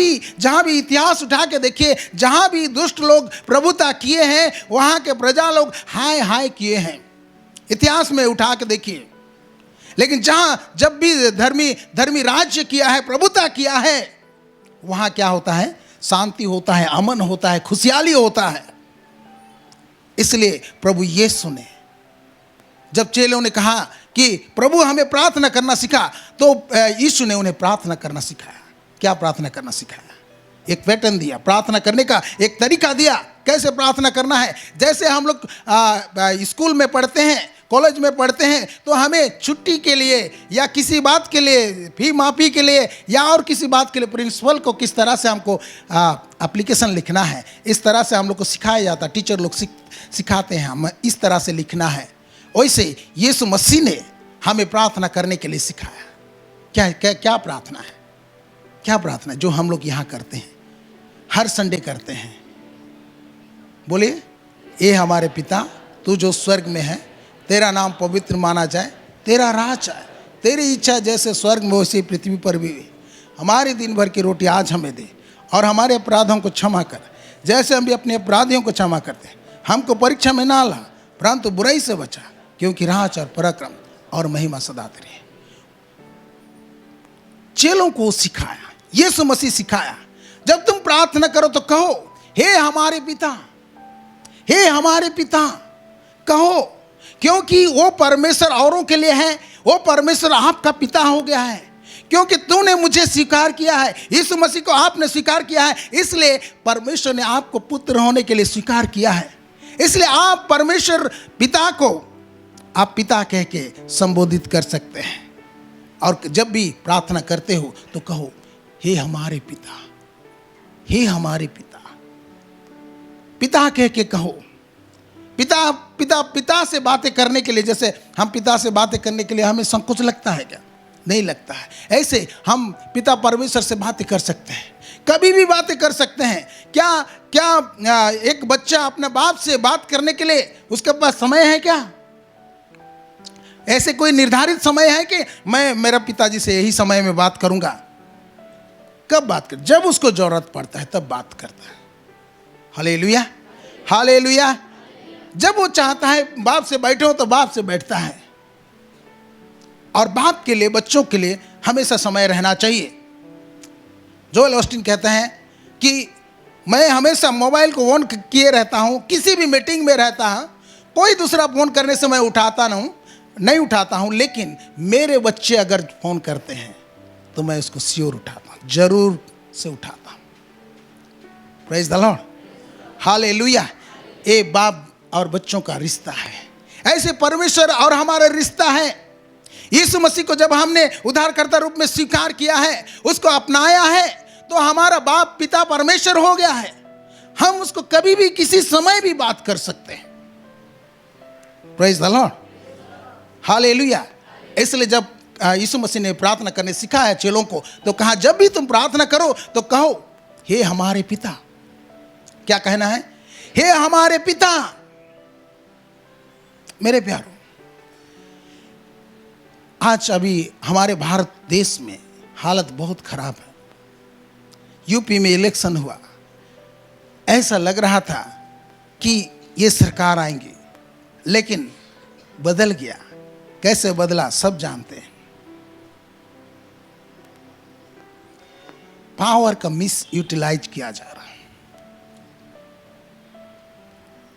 भी इतिहास उठा के देखिए, जहां भी दुष्ट लोग प्रभुता किए हैं, वहां के प्रजा लोग हाय हाय किए हैं। इतिहास में उठा के देखिए। लेकिन जब भी धर्मी राज्य किया है, प्रभुता किया है, वहां क्या होता है? शांति होता है, अमन होता है, खुशहाली होता है। इसलिए प्रभु यीशु ने जब चेलों ने कहा कि प्रभु हमें प्रार्थना करना सिखा, तो यीशु ने उन्हें प्रार्थना करना सिखाया। क्या प्रार्थना करना सिखाया? एक पैटर्न दिया, प्रार्थना करने का एक तरीका दिया, कैसे प्रार्थना करना है। जैसे हम लोग स्कूल में पढ़ते हैं, कॉलेज में पढ़ते हैं, तो हमें छुट्टी के लिए या किसी बात के लिए, फी माफ़ी के लिए या और किसी बात के लिए प्रिंसिपल को किस तरह से हमको एप्लीकेशन लिखना है, इस तरह से हम लोग को सिखाया जाता। टीचर लोग सिखाते हैं हम इस तरह से लिखना है। वैसे यीशु मसीह ने हमें प्रार्थना करने के लिए सिखाया। क्या क्या क्या प्रार्थना है? क्या प्रार्थना जो हम लोग यहाँ करते हैं, हर संडे करते हैं? बोलिए, ए हमारे पिता तू जो स्वर्ग में है, तेरा नाम पवित्र माना जाए, तेरा राज आए, तेरी इच्छा जैसे स्वर्ग में वैसे पृथ्वी पर भी हुई। हमारे दिन भर की रोटी आज हमें दे, और हमारे अपराधों को क्षमा कर जैसे हम भी अपने अपराधियों को क्षमा करते हैं। हमको परीक्षा में ना ला, परंतु बुराई से बचा, क्योंकि राज और पराक्रम और महिमा सदा तेरी है। चेलों को सिखाया, यीशु मसीह सिखाया। जब तुम प्रार्थना करो तो कहो, हे हमारे पिता, हे हमारे पिता कहो, क्योंकि वो परमेश्वर औरों के लिए है, वो परमेश्वर आपका पिता हो गया है। क्योंकि तूने मुझे स्वीकार किया है, यीशु मसीह को आपने स्वीकार किया है, इसलिए परमेश्वर ने आपको पुत्र होने के लिए स्वीकार किया है। इसलिए आप परमेश्वर पिता को आप पिता कह के संबोधित कर सकते हैं। और जब भी प्रार्थना करते हो तो कहो, हे हमारे पिता, हे हमारे पिता। पिता कह के कहो। पिता पिता पिता से बातें करने के लिए, जैसे हम पिता से बातें करने के लिए हमें संकोच लगता है क्या? नहीं लगता है। ऐसे हम पिता परमेश्वर से बातें कर सकते हैं, कभी भी बातें कर सकते हैं। क्या एक बच्चा अपने बाप से बात करने के लिए उसके पास समय है क्या? ऐसे कोई निर्धारित समय है कि मैं मेरा पिताजी से यही समय में बात करूंगा? कब बात कर? जब उसको जरूरत पड़ता है तब बात करता है। Hallelujah, hallelujah. जब वो चाहता है बाप से बैठो तो बाप से बैठता है। और बाप के लिए, बच्चों के लिए हमेशा समय रहना चाहिए। जोएल ऑस्टिन कहते हैं कि मैं हमेशा मोबाइल को ऑन किए रहता हूँ, किसी भी मीटिंग में रहता हूँ, कोई दूसरा फ़ोन करने से मैं नहीं उठाता हूँ, लेकिन मेरे बच्चे अगर फ़ोन करते हैं तो मैं उसको श्योर उठाता हूँ, जरूर से उठाता हूँ। Praise the lord, hallelujah. ये बाप और बच्चों का रिश्ता है। ऐसे परमेश्वर और हमारा रिश्ता है। यीशु मसीह को जब हमने उद्धारकर्ता रूप में स्वीकार किया है, उसको अपनाया है, तो हमारा बाप पिता परमेश्वर हो गया है। हम उसको कभी भी किसी समय भी बात कर सकते हैं। Praise the lord, hallelujah. इसलिए जब यीशु मसीह ने प्रार्थना करने सिखाया चेलों को, तो कहा जब भी तुम प्रार्थना करो तो कहो, हे हमारे पिता। क्या कहना है? हे हमारे पिता। मेरे प्यारो, आज अभी हमारे भारत देश में हालत बहुत खराब है। यूपी में इलेक्शन हुआ, ऐसा लग रहा था कि ये सरकार आएंगी, लेकिन बदल गया। कैसे बदला सब जानते हैं। पावर का मिस यूटिलाइज किया जा रहा है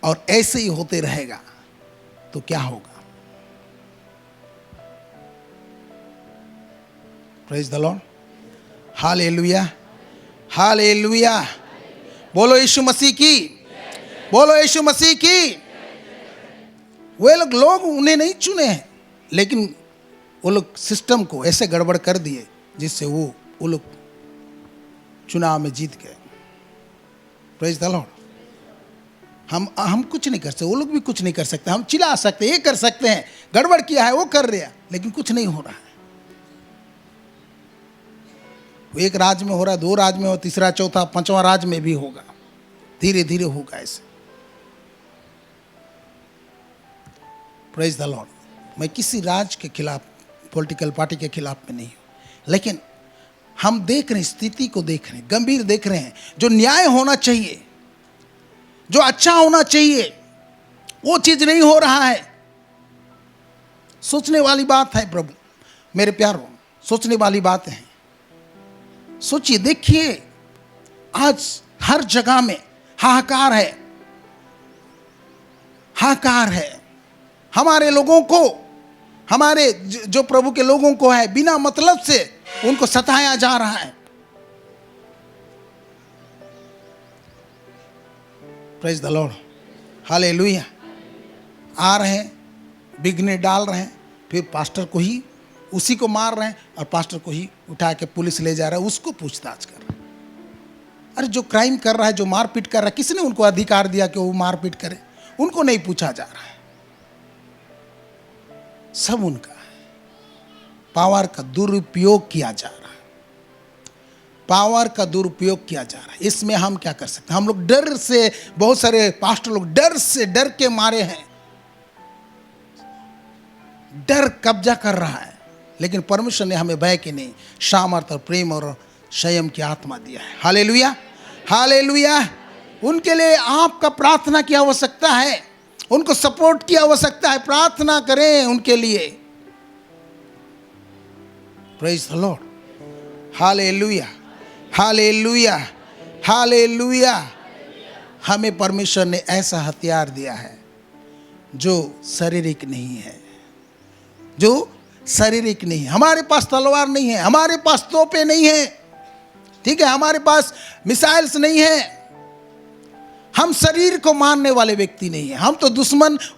और ऐसे ही होते रहेगा तो क्या होगा? Praise the lord, hallelujah, hallelujah. बोलो यीशु मसीह की, बोलो यीशु मसीह की। वे लोग उन्हें नहीं चुने हैं, लेकिन वो लोग सिस्टम को ऐसे गड़बड़ कर दिए जिससे वो लोग चुनाव में जीत गए। Praise the Lord. हम कुछ नहीं कर सकते, वो लोग भी कुछ नहीं कर सकते। हम चिल्ला सकते, ये कर सकते हैं, गड़बड़ किया है वो कर रहे हैं, लेकिन कुछ नहीं हो रहा है। एक राज्य में हो रहा है, 2 राज्य में हो, तीसरा चौथा पांचवा राज्य में भी होगा। धीरे धीरे होगा ऐसे। Praise the Lord. मैं किसी राज्य के खिलाफ, पॉलिटिकल पार्टी के खिलाफ में नहीं हूं, लेकिन हम देख रहे हैं, स्थिति को देख रहे हैं, गंभीर देख रहे हैं। जो न्याय होना चाहिए, जो अच्छा होना चाहिए, वो चीज नहीं हो रहा है। सोचने वाली बात है प्रभु, मेरे प्यारों, सोचने वाली बात है। सोचिए, देखिए, आज हर जगह में हाहाकार है, हाहाकार है। हमारे लोगों को, हमारे जो प्रभु के लोगों को है, बिना मतलब से उनको सताया जा रहा है। Praise the lord, hallelujah. आ रहे हैं, बिगने डाल रहे हैं, फिर पास्टर को ही उसी को मार रहे हैं और पास्टर को ही उठा के पुलिस ले जा रहा है, उसको पूछताछ कर रहा है। अरे जो क्राइम कर रहा है, जो मारपीट कर रहा है, किसने उनको अधिकार दिया कि वो मारपीट करे? उनको नहीं पूछा जा रहा है, सब उनका है। पावर का दुरुपयोग किया जा रहा है, पावर का दुरुपयोग किया जा रहा है। इसमें हम क्या कर सकते हैं? हम लोग डर से, बहुत सारे पास्टर लोग डर के मारे हैं। डर कब्जा कर रहा है, लेकिन परमेश्वर ने हमें भय की नहीं, सामर्थ और प्रेम और संयम की आत्मा दिया है। Hallelujah, hallelujah. उनके लिए आपका प्रार्थना की आवश्यकता है, उनको सपोर्ट की आवश्यकता है। प्रार्थना करें उनके लिए। Praise the lord, hallelujah, hallelujah, hallelujah. हमें परमेश्वर ने ऐसा हथियार दिया है जो शारीरिक नहीं है, जो शारीरिक नहीं है। हमारे पास तलवार नहीं है, हमारे पास तोपे नहीं है, ठीक है, हमारे पास मिसाइल्स नहीं है। हम शरीर को मारने वाले व्यक्ति नहीं है। हम तो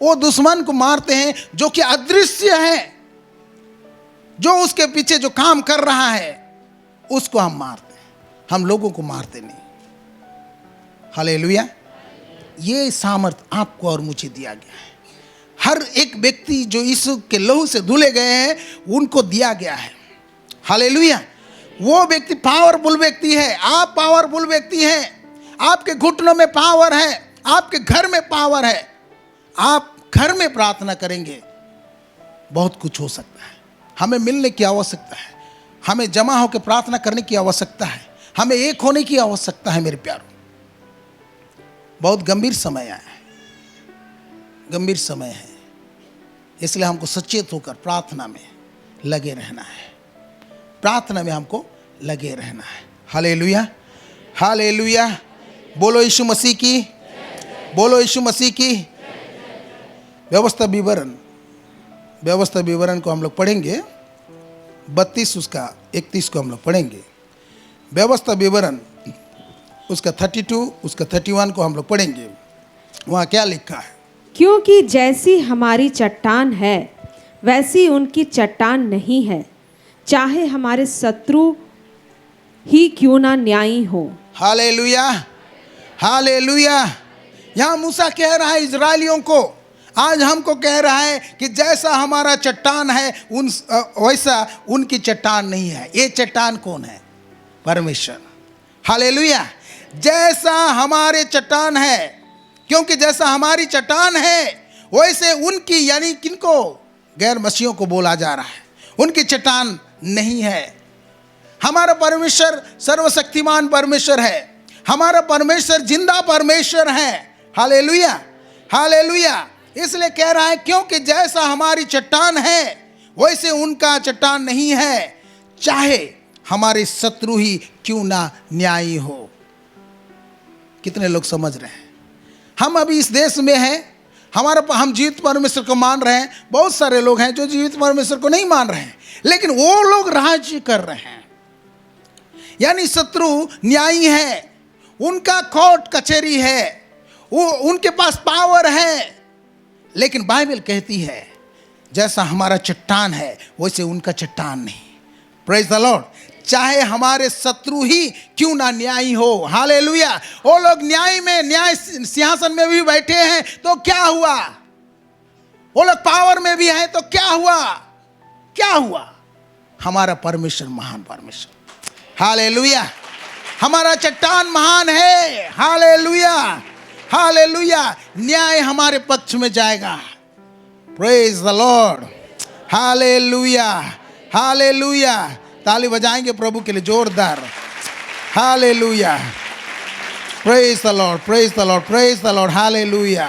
वो दुश्मन को मारते हैं जो कि अदृश्य है, जो उसके पीछे जो काम कर रहा है उसको हम मारते हैं, हम लोगों को मारते नहीं। हालेलुया। ये सामर्थ आपको और मुझे दिया गया है। हर एक व्यक्ति जो यीशु के लहू से धुले गए हैं, उनको दिया गया है। हालेलुया। वो व्यक्ति पावरफुल व्यक्ति है, आप पावरफुल व्यक्ति हैं। आपके घुटनों में पावर है, आपके घर में पावर है। आप घर में प्रार्थना करेंगे, बहुत कुछ हो सकता है। हमें मिलने की आवश्यकता है, हमें जमा होकर प्रार्थना करने की आवश्यकता है, हमें एक होने की आवश्यकता है। मेरे प्यारों, बहुत गंभीर समय आया है, गंभीर समय है, इसलिए हमको सचेत होकर प्रार्थना में लगे रहना है। प्रार्थना में हमको लगे रहना है। Hallelujah, hallelujah. बोलो यीशु मसीह की, बोलो यीशु मसीह की। व्यवस्था विवरण को हम लोग पढ़ेंगे, 32 उसका 31 को हम लोग पढ़ेंगे। व्यवस्था विवरण उसका 32 उसका 31 को हम लोग पढ़ेंगे। वहाँ क्या लिखा है? क्योंकि जैसी हमारी चट्टान है वैसी उनकी चट्टान नहीं है, चाहे हमारे शत्रु ही क्यों ना न्यायी हो। Hallelujah, hallelujah. यहाँ मूसा कह रहा है इजरायलियों को, आज हमको कह रहा है कि जैसा हमारा चट्टान है वैसा उनकी चट्टान नहीं है। ये चट्टान कौन है? परमेश्वर। हालेलुया। जैसा हमारे चट्टान है, क्योंकि जैसा हमारी चट्टान है वैसे उनकी, यानी किनको? गैर मसीहों को बोला जा रहा है, उनकी चट्टान नहीं है। हमारा परमेश्वर सर्वशक्तिमान परमेश्वर है। हमारा परमेश्वर जिंदा परमेश्वर है। Hallelujah, hallelujah. इसलिए कह रहा है क्योंकि जैसा हमारी चट्टान है वैसे उनका चट्टान नहीं है, चाहे हमारे शत्रु ही क्यों ना न्यायी हो। कितने लोग समझ रहे हैं? हम अभी इस देश में हैं, हम जीवित परमेश्वर को मान रहे हैं। बहुत सारे लोग हैं जो जीवित परमेश्वर को नहीं मान रहे हैं, लेकिन वो लोग राज्य कर रहे हैं। यानी शत्रु न्यायी है, उनका कोर्ट कचहरी है, वो उनके पास पावर है। लेकिन बाइबल कहती है जैसा हमारा चट्टान है वैसे उनका चट्टान नहीं। Praise the Lord. चाहे हमारे शत्रु ही क्यों ना न्यायी हो। हालेलुया। वो लोग न्याय सिंहासन में भी बैठे हैं तो क्या हुआ? वो लोग पावर में भी हैं तो क्या हुआ? क्या हुआ? हमारा परमेश्वर महान परमेश्वर। हालेलुया। हमारा चट्टान महान है। Hallelujah, hallelujah. न्याय हमारे पक्ष में जाएगा। Praise the lord. Hallelujah, hallelujah. ताली बजाएंगे प्रभु के लिए जोरदार। Hallelujah. Praise the Lord, praise the Lord, praise the lord. Hallelujah.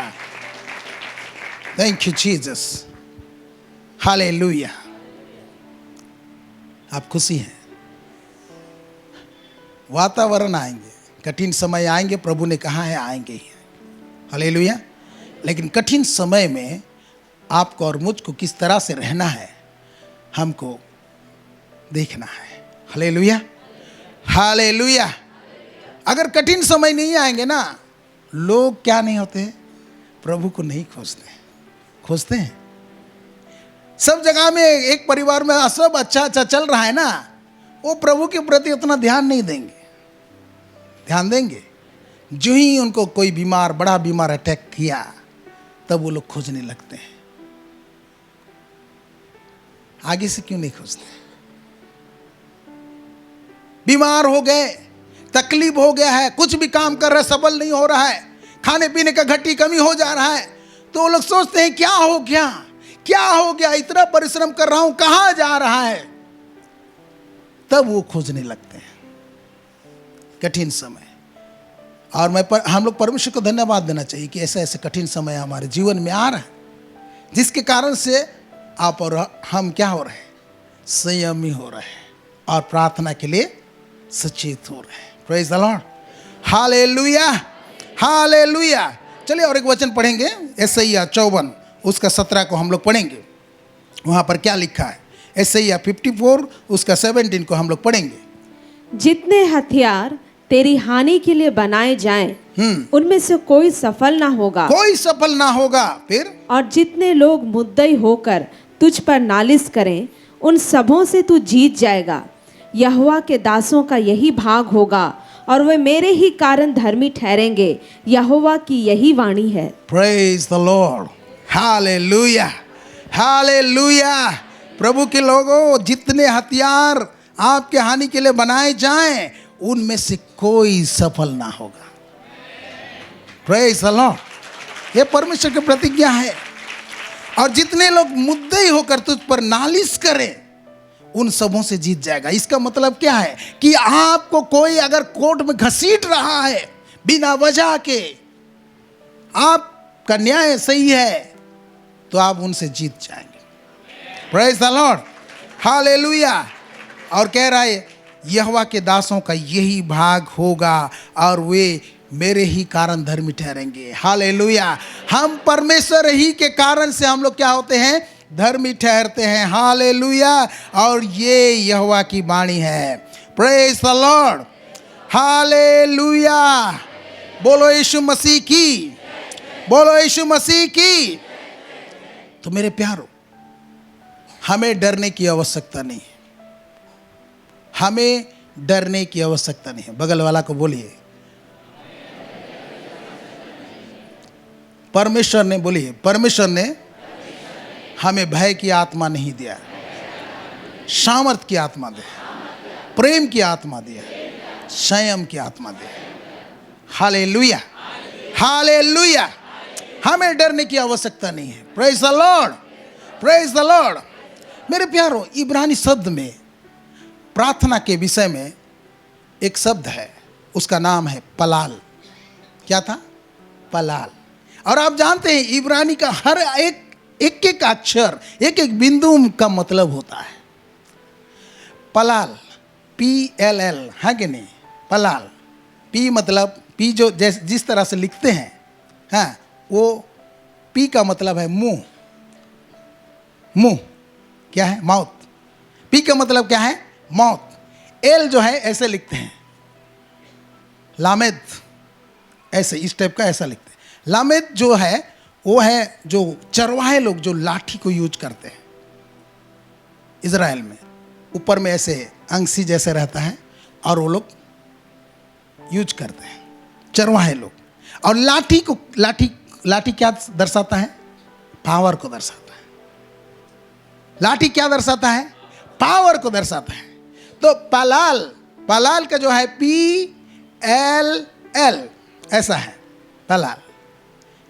Thank you Jesus. Hallelujah. आप खुशी हैं? वातावरण आएंगे, कठिन समय आएंगे, प्रभु ने कहा है आएंगे ही। हालेलुया। लेकिन कठिन समय में आपको और मुझको किस तरह से रहना है हमको देखना है। Hallelujah, hallelujah. अगर कठिन समय नहीं आएंगे ना, लोग क्या नहीं होते? प्रभु को नहीं खोजते। खोजते हैं सब जगह में। एक परिवार में सब अच्छा अच्छा चल रहा है ना, वो प्रभु के प्रति उतना ध्यान नहीं देंगे। ध्यान देंगे जो ही उनको कोई बीमार, बड़ा बीमार अटैक किया, तब वो लोग खोजने लगते हैं। आगे से क्यों नहीं खोजते? बीमार हो गए, तकलीफ हो गया है, कुछ भी काम कर रहे सफल नहीं हो रहा है, खाने पीने का घटी कमी हो जा रहा है, तो वो लोग सोचते हैं क्या हो गया, क्या हो गया, इतना परिश्रम कर रहा हूं, कहां जा रहा है? तब वो खोजने लगते हैं कठिन समय। और हम लोग परमेश्वर को धन्यवाद देना चाहिए कि ऐसे ऐसे कठिन समय हमारे जीवन में आ रहा है, जिसके कारण से आप और हम क्या हो रहे हैं? संयमी हो रहे हैं और प्रार्थना के लिए सचेत हो रहे हैं। Praise the lord. Hallelujah, hallelujah. चलिए और एक वचन पढ़ेंगे, यशायाह 54 उसका 17 को हम लोग पढ़ेंगे। वहाँ पर क्या लिखा है? यशायाह 54 उसका 17 को हम लोग पढ़ेंगे। जितने हथियार तेरी हानि के लिए बनाए जाएं, उनमें से कोई सफल ना होगा। कोई सफल ना होगा। फिर और जितने लोग मुद्दई होकर तुझ पर नालिश करें, उन सबों से तू जीत जाएगा। यहोवा के दासों का यही भाग होगा और वे मेरे ही कारण धर्मी ठहरेंगे। यहोवा की यही वाणी है। Praise the lord. Hallelujah, hallelujah. प्रभु के लोगों, जितने हथियार आपके हानि के लिए बनाए जाएं, उनमें से कोई सफल ना होगा। Praise the Lord. ये परमेश्वर की प्रतिज्ञा है। और जितने लोग मुद्दई होकर तुझ पर नालिश करें, उन सबों से जीत जाएगा। इसका मतलब क्या है? कि आपको कोई अगर कोर्ट में घसीट रहा है बिना वजह के, आपका न्याय सही है, तो आप उनसे जीत जाएंगे। Praise the lord. हालेलुया। और कह रहा है यहोवा के दासों का यही भाग होगा और वे मेरे ही कारण धर्मी ठहरेंगे। हालेलुया। हम परमेश्वर ही के कारण से हम लोग क्या होते हैं? धर्मी ठहरते हैं। हालेलुया। और ये यहोवा की वाणी है। Praise the lord. हालेलुया। बोलो यीशु मसीह की, बोलो यीशु मसीह की। तो मेरे प्यारो, हमें डरने की आवश्यकता नहीं है। हमें डरने की आवश्यकता नहीं है। बगल वाला को बोलिए, परमेश्वर ने, बोलिए परमेश्वर ने हमें भय की आत्मा नहीं दिया, सामर्थ की आत्मा दे, प्रेम की आत्मा दिया, संयम की आत्मा दिया। Hallelujah, hallelujah. हमें डरने की आवश्यकता नहीं है। Praise the Lord, praise the Lord. मेरे प्यारो, इब्रानी शब्द में प्रार्थना के विषय में एक शब्द है, उसका नाम है पलाल। क्या था? पलाल। और आप जानते हैं इब्रानी का हर एक अक्षर, एक एक बिंदु का मतलब होता है। पलाल, PLL, है कि नहीं? पलाल, पी मतलब पी जो जिस तरह से लिखते हैं, हाँ, वो पी का मतलब है मुंह। मुंह क्या है? माउथ। पी का मतलब क्या है? माउथ। एल जो है ऐसे लिखते हैं, लामेद, ऐसे इस टाइप का ऐसा लिखते हैं। लामेद जो है वो है जो चरवाहे लोग जो लाठी को यूज करते हैं इजराइल में, ऊपर में ऐसे अंगसी जैसे रहता है और वो लोग यूज करते हैं, चरवाहे लोग। और लाठी को लाठी क्या दर्शाता है? पावर को दर्शाता है। लाठी क्या दर्शाता है? पावर को दर्शाता है। तो पलाल का जो है PLL ऐसा है पलाल।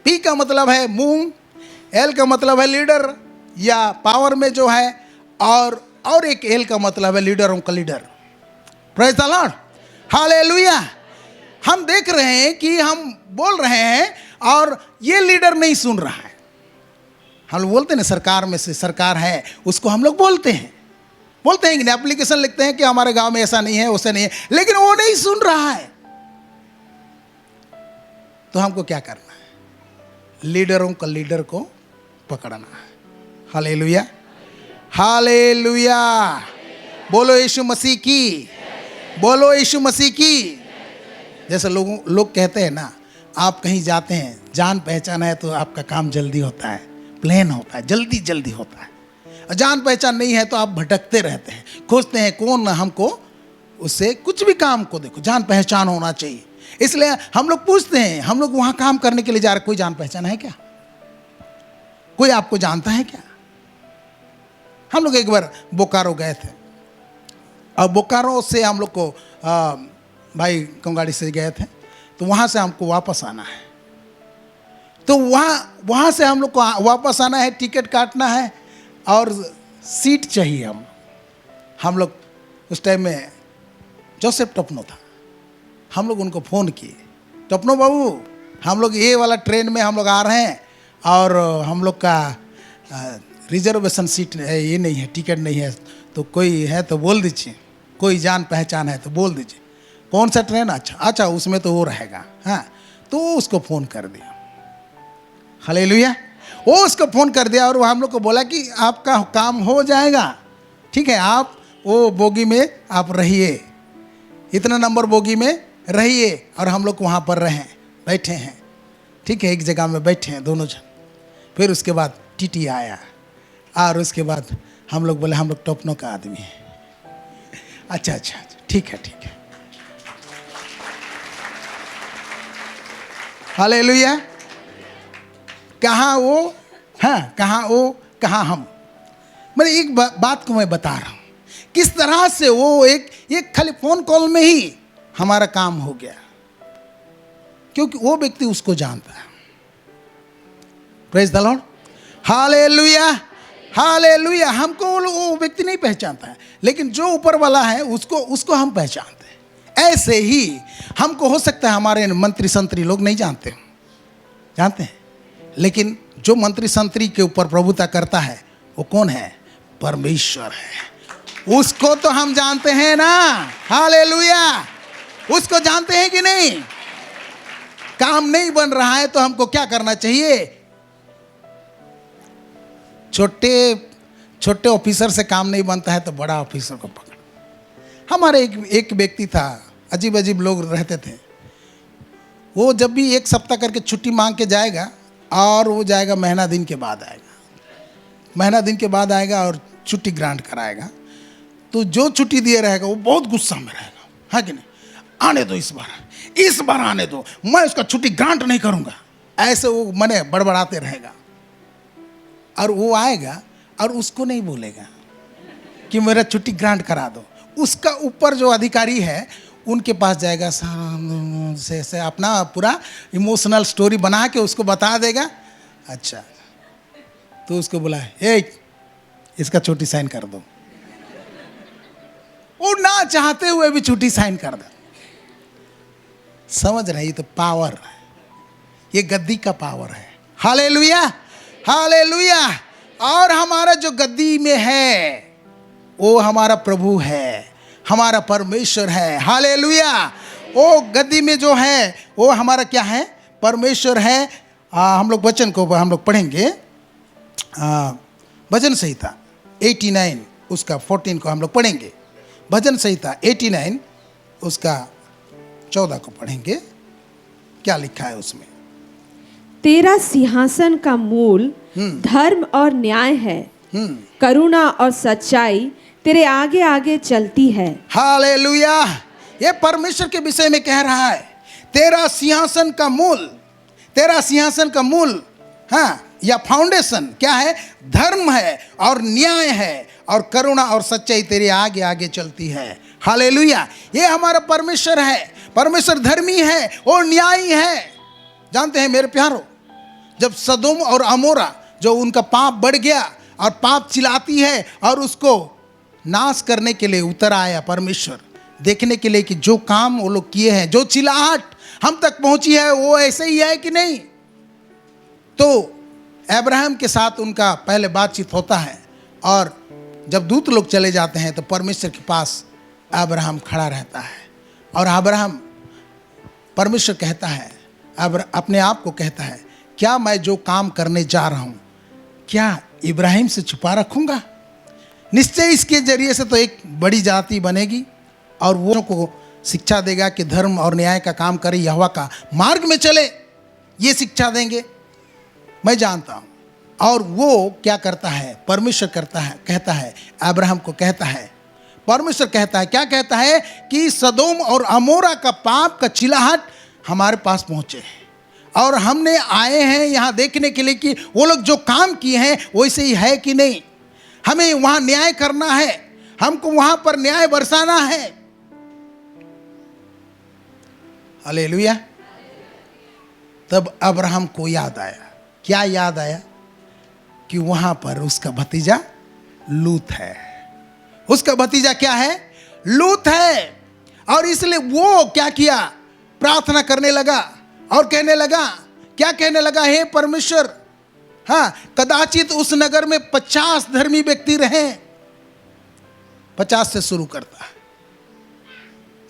P का मतलब है मुंह, L का मतलब है लीडर या पावर में जो है, और एक L का मतलब है लीडरों का leader. Praise the lord, hallelujah. हम देख रहे हैं कि हम बोल रहे हैं और ये लीडर नहीं सुन रहा है। हम लोग बोलते हैं ना, सरकार में से सरकार है, उसको हम लोग बोलते हैं कि एप्लीकेशन लिखते हैं कि हमारे गांव में ऐसा नहीं है, वैसा नहीं है, लेकिन वो नहीं सुन रहा है। तो हमको क्या करना है? लीडरों का लीडर को पकड़ना है। Hallelujah, hallelujah. बोलो यीशु मसीह की, बोलो यीशु मसीह की। जैसे लोग कहते हैं ना, आप कहीं जाते हैं, जान पहचान है तो आपका काम जल्दी होता है, प्लेन होता है, जल्दी होता है। जान पहचान नहीं है तो आप भटकते रहते हैं, खोजते हैं कौन हमको उससे कुछ भी काम को। देखो, जान पहचान होना चाहिए। इसलिए हम लोग पूछते हैं, हम लोग वहाँ काम करने के लिए जा रहे, कोई जान पहचान है क्या? कोई आपको जानता है क्या? हम लोग एक बार बोकारो गए थे और बोकारो से हम लोग को भाई कंगाड़ी से गए थे, तो वहाँ से हमको वापस आना है। तो वहाँ से हम लोग को वापस आना है, टिकट काटना है और सीट चाहिए। हम लोग उस टाइम में जोसेफ टपनो था, हम लोग उनको फ़ोन किए, टपनो बाबू हम लोग ये वाला ट्रेन में हम लोग आ रहे हैं और हम लोग का रिजर्वेशन सीट है, ये नहीं है, टिकट नहीं है, तो कोई है तो बोल दीजिए, कोई जान पहचान है तो बोल दीजिए। कौन सा ट्रेन? अच्छा उसमें तो वो रहेगा। हाँ, तो उसको फ़ोन कर दिया। हालेलुया। वो उसको फ़ोन कर दिया और वो हम लोग को बोला कि आपका काम हो जाएगा, ठीक है, आप वो बोगी में आप रहिए, इतना नंबर बोगी में रहिए। और हम लोग वहाँ पर बैठे हैं, ठीक है, एक जगह में बैठे हैं दोनों जन। फिर उसके बाद टीटी आया और उसके बाद हम लोग बोले हम लोग टोपनो का आदमी है। अच्छा, ठीक है। हालेलुया। कहाँ वो, हाँ, कहाँ वो, कहाँ हम। मैंने एक बात को मैं बता रहा हूँ, किस तरह से वो एक खाली फ़ोन कॉल में ही हमारा काम हो गया, क्योंकि वो व्यक्ति उसको जानता है। Praise the lord, hallelujah, hallelujah. हमको वो व्यक्ति नहीं पहचानता है, लेकिन जो ऊपर वाला है उसको हम पहचानते हैं। ऐसे ही हमको हो सकता है हमारे मंत्री संतरी लोग नहीं जानते हैं, लेकिन जो मंत्री संतरी के ऊपर प्रभुता करता है वो कौन है? परमेश्वर है। उसको तो हम जानते हैं ना। हालेलुया, उसको जानते हैं कि नहीं? काम नहीं बन रहा है तो हमको क्या करना चाहिए? छोटे ऑफिसर से काम नहीं बनता है तो बड़ा ऑफिसर को पकड़। हमारे एक व्यक्ति था, अजीब लोग रहते थे। वो जब भी एक सप्ताह करके छुट्टी मांग के जाएगा और वो जाएगा महीना दिन के बाद आएगा और छुट्टी ग्रांट कराएगा। तो जो छुट्टी दिए रहेगा वो बहुत गुस्सा में रहेगा, है कि नहीं? आने दो, इस बार आने दो, मैं उसका छुट्टी ग्रांट नहीं करूँगा। ऐसे वो मने बड़बड़ाते रहेगा। और वो आएगा और उसको नहीं बोलेगा कि मेरा छुट्टी ग्रांट करा दो। उसका ऊपर जो अधिकारी है उनके पास जाएगा, से अपना पूरा इमोशनल स्टोरी बना के उसको बता देगा। अच्छा, तो उसको बोला, इसका छोटी साइन कर दो। वो ना चाहते हुए भी छोटी साइन कर दो। समझ रहे, ये तो पावर है, ये गद्दी का पावर है। Hallelujah, hallelujah. और हमारा जो गद्दी में है वो हमारा प्रभु है, हमारा परमेश्वर है। हालेलुया। वो गद्दी में जो है वो हमारा क्या है? परमेश्वर है। हम लोग वचन को हम लोग पढ़ेंगे। भजन संहिता 89 उसका 14 को हम लोग पढ़ेंगे। भजन संहिता 89 उसका 14 को पढ़ेंगे। क्या लिखा है उसमें? तेरा सिंहासन का मूल धर्म और न्याय है, करुणा और सच्चाई तेरे आगे आगे चलती है। हालेलुया। ये परमेश्वर के विषय में कह रहा है, तेरा सिंहासन का मूल, तेरा सिंहासन का मूल, हाँ, या फाउंडेशन क्या है? धर्म है और न्याय है और करुणा और सच्चाई तेरे आगे आगे चलती है। हालेलुया। ये हमारा परमेश्वर है। परमेश्वर धर्मी है और न्यायी है। जानते हैं मेरे प्यारो, जब सदोम और अमोरा जो उनका पाप बढ़ गया और पाप चिल्लाती है और उसको नाश करने के लिए उतर आया परमेश्वर, देखने के लिए कि जो काम वो लोग किए हैं, जो चिल्लाहट हम तक पहुंची है वो ऐसे ही है कि नहीं। तो अब्राहम के साथ उनका पहले बातचीत होता है और जब दूत लोग चले जाते हैं तो परमेश्वर के पास अब्राहम खड़ा रहता है और अब्राहम, परमेश्वर कहता है, अपने आप को कहता है, क्या मैं जो काम करने जा रहा हूँ क्या इब्राहिम से छुपा रखूँगा? निश्चय इसके जरिए से तो एक बड़ी जाति बनेगी और वो को शिक्षा देगा कि धर्म और न्याय का काम करे, यहोवा का मार्ग में चले, ये शिक्षा देंगे, मैं जानता हूँ। और वो क्या करता है? परमेश्वर करता है, कहता है, अब्राहम को कहता है, परमेश्वर कहता है, क्या कहता है कि सदोम और अमोरा का पाप का चिल्लाहट हमारे पास पहुँचे और हमने आए हैं यहाँ देखने के लिए कि वो लोग जो काम किए हैं वैसे ही है कि नहीं। हमें वहाँ न्याय करना है, हमको वहाँ पर न्याय बरसाना है। हालेलुया। तब अब्राहम को याद आया, क्या याद आया? कि वहाँ पर उसका भतीजा लूत है। उसका भतीजा क्या है? लूत है। और इसलिए वो क्या किया? प्रार्थना करने लगा और कहने लगा, क्या कहने लगा? हे परमेश्वर, हाँ, कदाचित उस नगर में 50 धर्मी व्यक्ति रहे। 50 से शुरू करता है।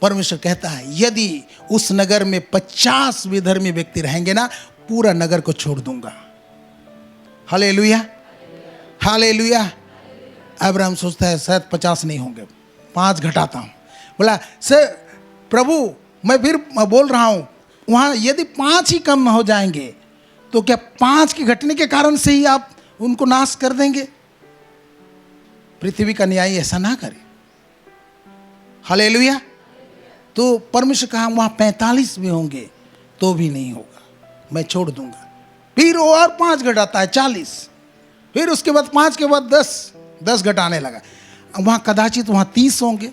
परमेश्वर कहता है, यदि उस नगर में 50 विधर्मी व्यक्ति रहेंगे ना, पूरा नगर को छोड़ दूंगा। Hallelujah, hallelujah. अब्राहम सोचता है शायद 50 नहीं होंगे, 5 घटाता हूँ। बोला, सर प्रभु, मैं फिर बोल रहा हूँ, वहाँ यदि 5 ही कम हो जाएंगे तो क्या 5 के घटने के कारण से ही आप उनको नाश कर देंगे? पृथ्वी का न्याय ऐसा ना करे। हालेलुया। तो परमेश्वर कहा वहाँ 45 भी होंगे तो भी नहीं होगा, मैं छोड़ दूंगा। फिर वो और 5 घटाता है, 40। फिर उसके बाद 5 के बाद 10 घटाने लगा। वहाँ कदाचित वहाँ 30 होंगे,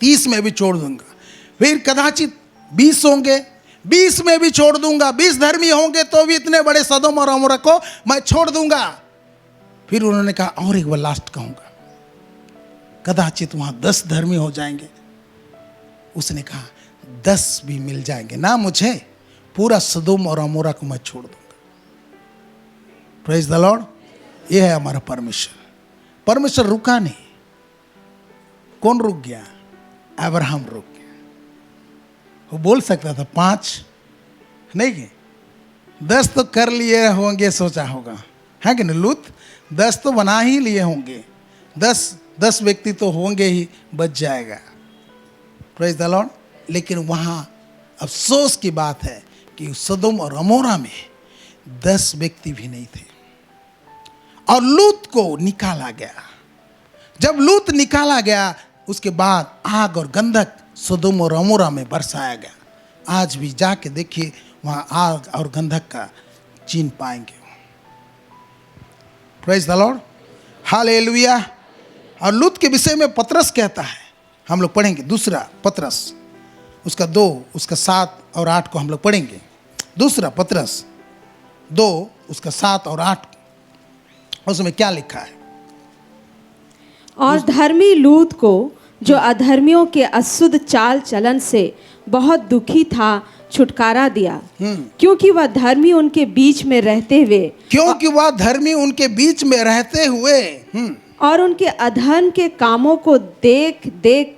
30 में भी छोड़ दूंगा। फिर कदाचित 20 होंगे, 20 में भी छोड़ दूंगा। 20 धर्मी होंगे तो भी इतने बड़े सदोम और अमोरा को मैं छोड़ दूंगा। फिर उन्होंने कहा और एक बार लास्ट कहूंगा, कदाचित वहाँ 10 धर्मी हो जाएंगे। उसने कहा 10 भी मिल जाएंगे ना मुझे, पूरा सदोम और अमोरा को मैं छोड़ दूंगा। Praise the Lord. ये है हमारा परमेश्वर। परमेश्वर रुका नहीं। कौन रुक गया? अब्राहम रुक गया। वो बोल सकता था 5 नहीं कि 10 तो कर लिए होंगे, सोचा होगा, है कि नहीं? लूत 10 तो बना ही लिए होंगे, 10 व्यक्ति तो होंगे ही, बच जाएगा। Praise the Lord. लेकिन वहाँ अफसोस की बात है कि सदोम और अमोरा में 10 व्यक्ति भी नहीं थे और लूत को निकाला गया। जब लूत निकाला गया उसके बाद आग और गंधक सदोम और अमोरा में बरसाया गया। आज भी जाके देखिए, वहाँ आग और गंधक का चिन्ह पाएंगे। Praise the lord, hallelujah. और लूत के विषय में पतरस कहता है, हम लोग पढ़ेंगे दूसरा पतरस उसका 2 उसका 7 और 8 को हम लोग पढ़ेंगे। दूसरा पतरस 2 उसका 7 और 8, उसमें क्या लिखा है? और धर्मी लूत को जो अधर्मियों के अशुद्ध चाल चलन से बहुत दुखी था छुटकारा दिया, क्योंकि वह धर्मी उनके बीच में रहते हुए क्योंकि वह धर्मी उनके बीच में रहते हुए और उनके अधर्म के कामों को देख देख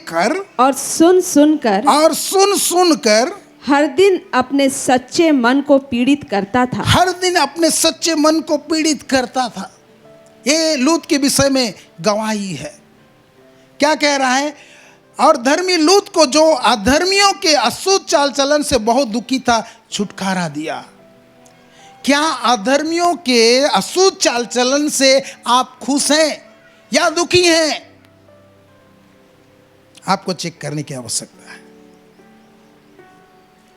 कर और सुन कर हर दिन अपने सच्चे मन को पीड़ित करता था। हर दिन अपने सच्चे मन को पीड़ित करता था। ये लूत के विषय में गवाही है। क्या कह रहा है? और धर्मी लूत को जो अधर्मियों के अशुद्ध चाल चलन से बहुत दुखी था छुटकारा दिया। क्या अधर्मियों के अशुद्ध चाल चलन से आप खुश हैं या दुखी हैं? आपको चेक करने की आवश्यकता है,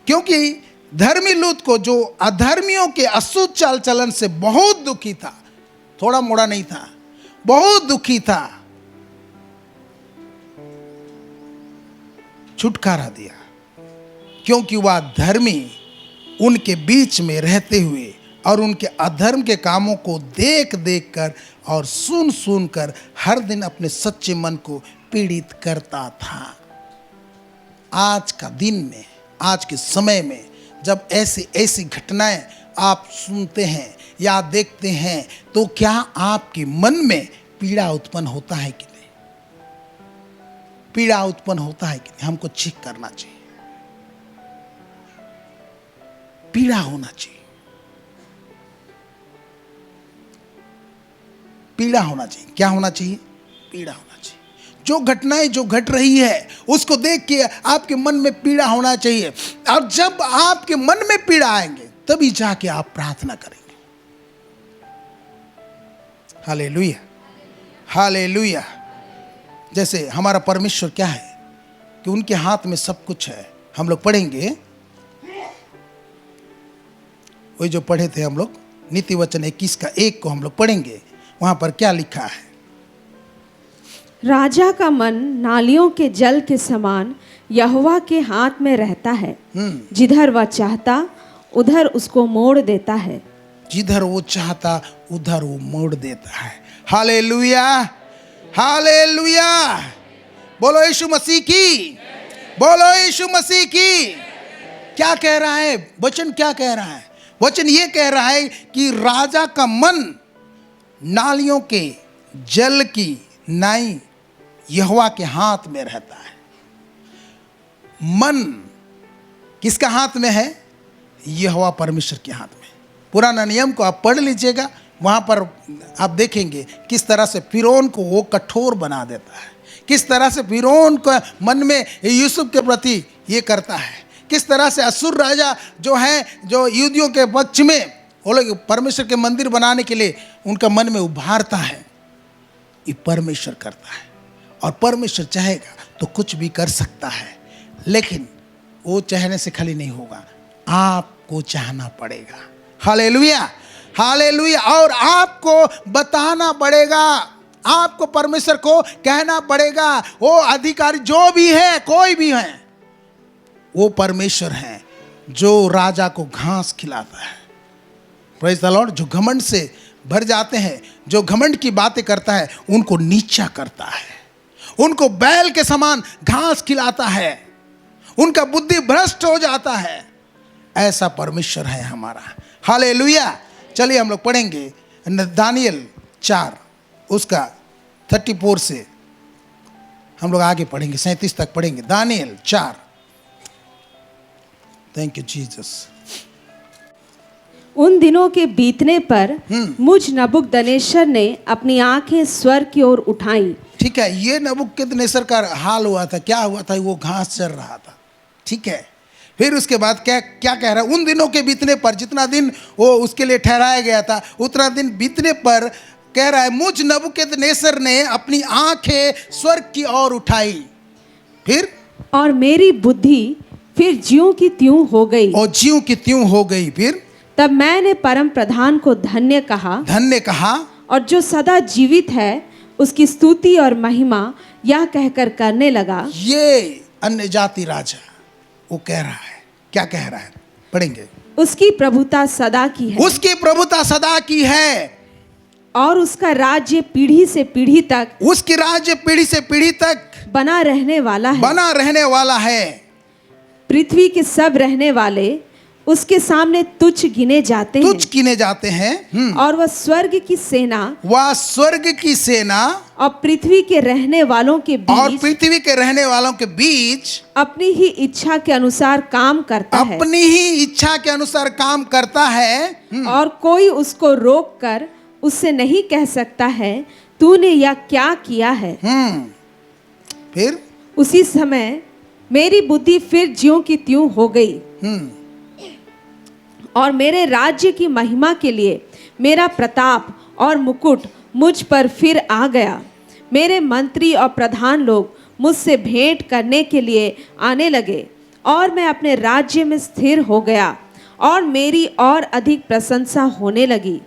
क्योंकि धर्मी लूत को जो अधर्मियों के अशुद्ध चाल चलन से बहुत दुखी था, थोड़ा मोड़ा नहीं था, बहुत दुखी था, छुटकारा दिया, क्योंकि वह धर्मी उनके बीच में रहते हुए और उनके अधर्म के कामों को देख देख कर और सुन सुन कर हर दिन अपने सच्चे मन को पीड़ित करता था। आज का दिन में, आज के समय में जब ऐसी घटनाएं आप सुनते हैं या देखते हैं, तो क्या आपके मन में पीड़ा उत्पन्न होता है कि नहीं? पीड़ा उत्पन्न होता है कि नहीं? हमको चेक करना चाहिए। पीड़ा होना चाहिए, पीड़ा होना चाहिए। क्या होना चाहिए? पीड़ा होना चाहिए। जो घटनाएं जो घट रही है उसको देख के आपके मन में पीड़ा होना चाहिए, और जब आपके मन में पीड़ा आएंगे तभी जाके आप प्रार्थना करेंगे। Hallelujah, hallelujah. जैसे हमारा परमेश्वर क्या है कि उनके हाथ में सब कुछ है। हम लोग पढ़ेंगे, वही जो पढ़े थे हम लोग, नीति वचन 21 का 1 को हम लोग पढ़ेंगे। वहां पर क्या लिखा है? राजा का मन नालियों के जल के समान यहोवा के हाथ में रहता है, जिधर वह चाहता उधर उसको मोड़ देता है। जिधर वो चाहता उधर वो मोड़ देता है। Hallelujah, hallelujah. बोलो यीशु मसीह की, बोलो यीशु मसीह की। क्या कह रहा है वचन? क्या कह रहा है वचन? ये कह रहा है कि राजा का मन नालियों के जल की नाई यहोवा के हाथ में रहता है। मन किसका हाथ में है? यहोवा परमेश्वर के हाथ में। पुराना नियम को आप पढ़ लीजिएगा, वहाँ पर आप देखेंगे किस तरह से फिरौन को वो कठोर बना देता है, किस तरह से फिरौन का मन में यूसुफ के प्रति ये करता है, किस तरह से असुर राजा जो है, जो यहूदियों के पक्ष में वो लोग परमेश्वर के मंदिर बनाने के लिए उनका मन में उभारता है। ये परमेश्वर करता है, और परमेश्वर चाहेगा तो कुछ भी कर सकता है, लेकिन वो चाहने से खाली नहीं होगा, आपको चाहना पड़ेगा। Hallelujah, hallelujah. और आपको बताना पड़ेगा, आपको परमेश्वर को कहना पड़ेगा। वो अधिकारी जो भी है, कोई भी है, वो परमेश्वर है जो राजा को घास खिलाता है। Praise the Lord. जो घमंड से भर जाते हैं, जो घमंड की बातें करता है, उनको नीचा करता है, उनको बैल के समान घास खिलाता है, उनका बुद्धि भ्रष्ट हो जाता है। ऐसा परमेश्वर है हमारा। हालेलुया। चलिए हम लोग पढ़ेंगे दानियेल 4 उसका 34 से हम लोग आगे पढ़ेंगे, 37 तक पढ़ेंगे। दानियेल 4। Thank you Jesus. उन दिनों के बीतने पर मुझ नबूकदनेस्सर ने अपनी आंखें स्वर्ग की ओर उठाई। ठीक है, ये नबूकदनेस्सर का हाल हुआ था। क्या हुआ था? वो घास चर रहा था। ठीक है, फिर उसके बाद क्या कह रहा है? उन दिनों के बीतने पर, जितना दिन वो उसके लिए ठहराया गया था, उतना दिन बीतने पर कह रहा है, मुझ नबूकदनेस्सर ने अपनी आंखें स्वर्ग की ओर उठाई। फिर और मेरी बुद्धि फिर ज्यों की त्यों हो गई। और ज्यों की त्यों हो गई। फिर तब मैंने परम प्रधान को धन्य कहा, धन्य कहा, और जो सदा जीवित है उसकी स्तुति और महिमा यह कहकर करने लगा। ये अन्य जाति राजा वो कह रहा है, क्या कह रहा है? पढ़ेंगे। उसकी प्रभुता सदा की है। उसकी प्रभुता सदा की है। और उसका राज्य पीढ़ी से पीढ़ी तक उसकी राज्य पीढ़ी से पीढ़ी तक बना रहने वाला है। बना रहने वाला है। पृथ्वी के सब रहने वाले उसके सामने तुच्छ गिने जाते तुच्छ हैं गिने जाते हैं। और वह स्वर्ग की सेना वह स्वर्ग की सेना और पृथ्वी के रहने वालों के और बीच पृथ्वी के रहने वालों के बीच अपनी ही इच्छा के अनुसार काम करता है अपनी ही इच्छा के अनुसार काम करता है। और कोई उसको रोक कर उससे नहीं कह सकता है तूने यह क्या किया है। फिर उसी समय मेरी बुद्धि फिर ज्यों की त्यों हो गई और मेरे राज्य की महिमा के लिए मेरा प्रताप और मुकुट मुझ पर फिर आ गया। मेरे मंत्री और प्रधान लोग मुझसे भेंट करने के लिए आने लगे और मैं अपने राज्य में स्थिर हो गया और मेरी और अधिक प्रशंसा होने लगी।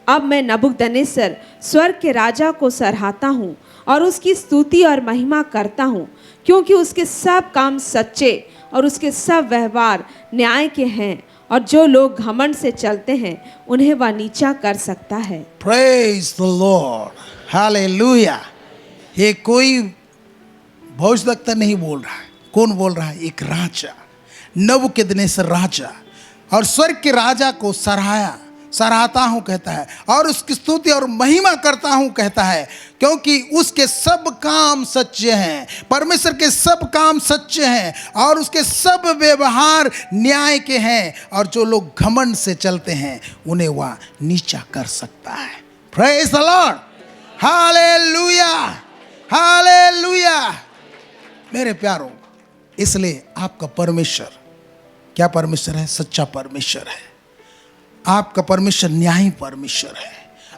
अब मैं नबूकदनेस्सर स्वर्ग के राजा को सराहता हूँ और उसकी स्तुति और महिमा करता हूँ, क्योंकि उसके सब काम सच्चे और उसके सब व्यवहार न्याय के हैं, और जो लोग घमंड से चलते हैं उन्हें वह नीचा कर सकता है। Praise the lord, hallelujah. ये कोई भविष्यवक्ता नहीं बोल रहा है। कौन बोल रहा है? एक राजा, नबूकदनेस्सर राजा, और स्वर्ग के राजा को सराहता हूँ कहता है, और उसकी स्तुति और महिमा करता हूँ कहता है, क्योंकि उसके सब काम सच्चे हैं। परमेश्वर के सब काम सच्चे हैं और उसके सब व्यवहार न्याय के हैं, और जो लोग घमंड से चलते हैं उन्हें वह नीचा कर सकता है। Praise the lord, hallelujah, hallelujah. मेरे प्यारों, इसलिए आपका परमेश्वर क्या परमेश्वर है? सच्चा परमेश्वर है। आपका परमेश्वर न्यायी परमेश्वर है।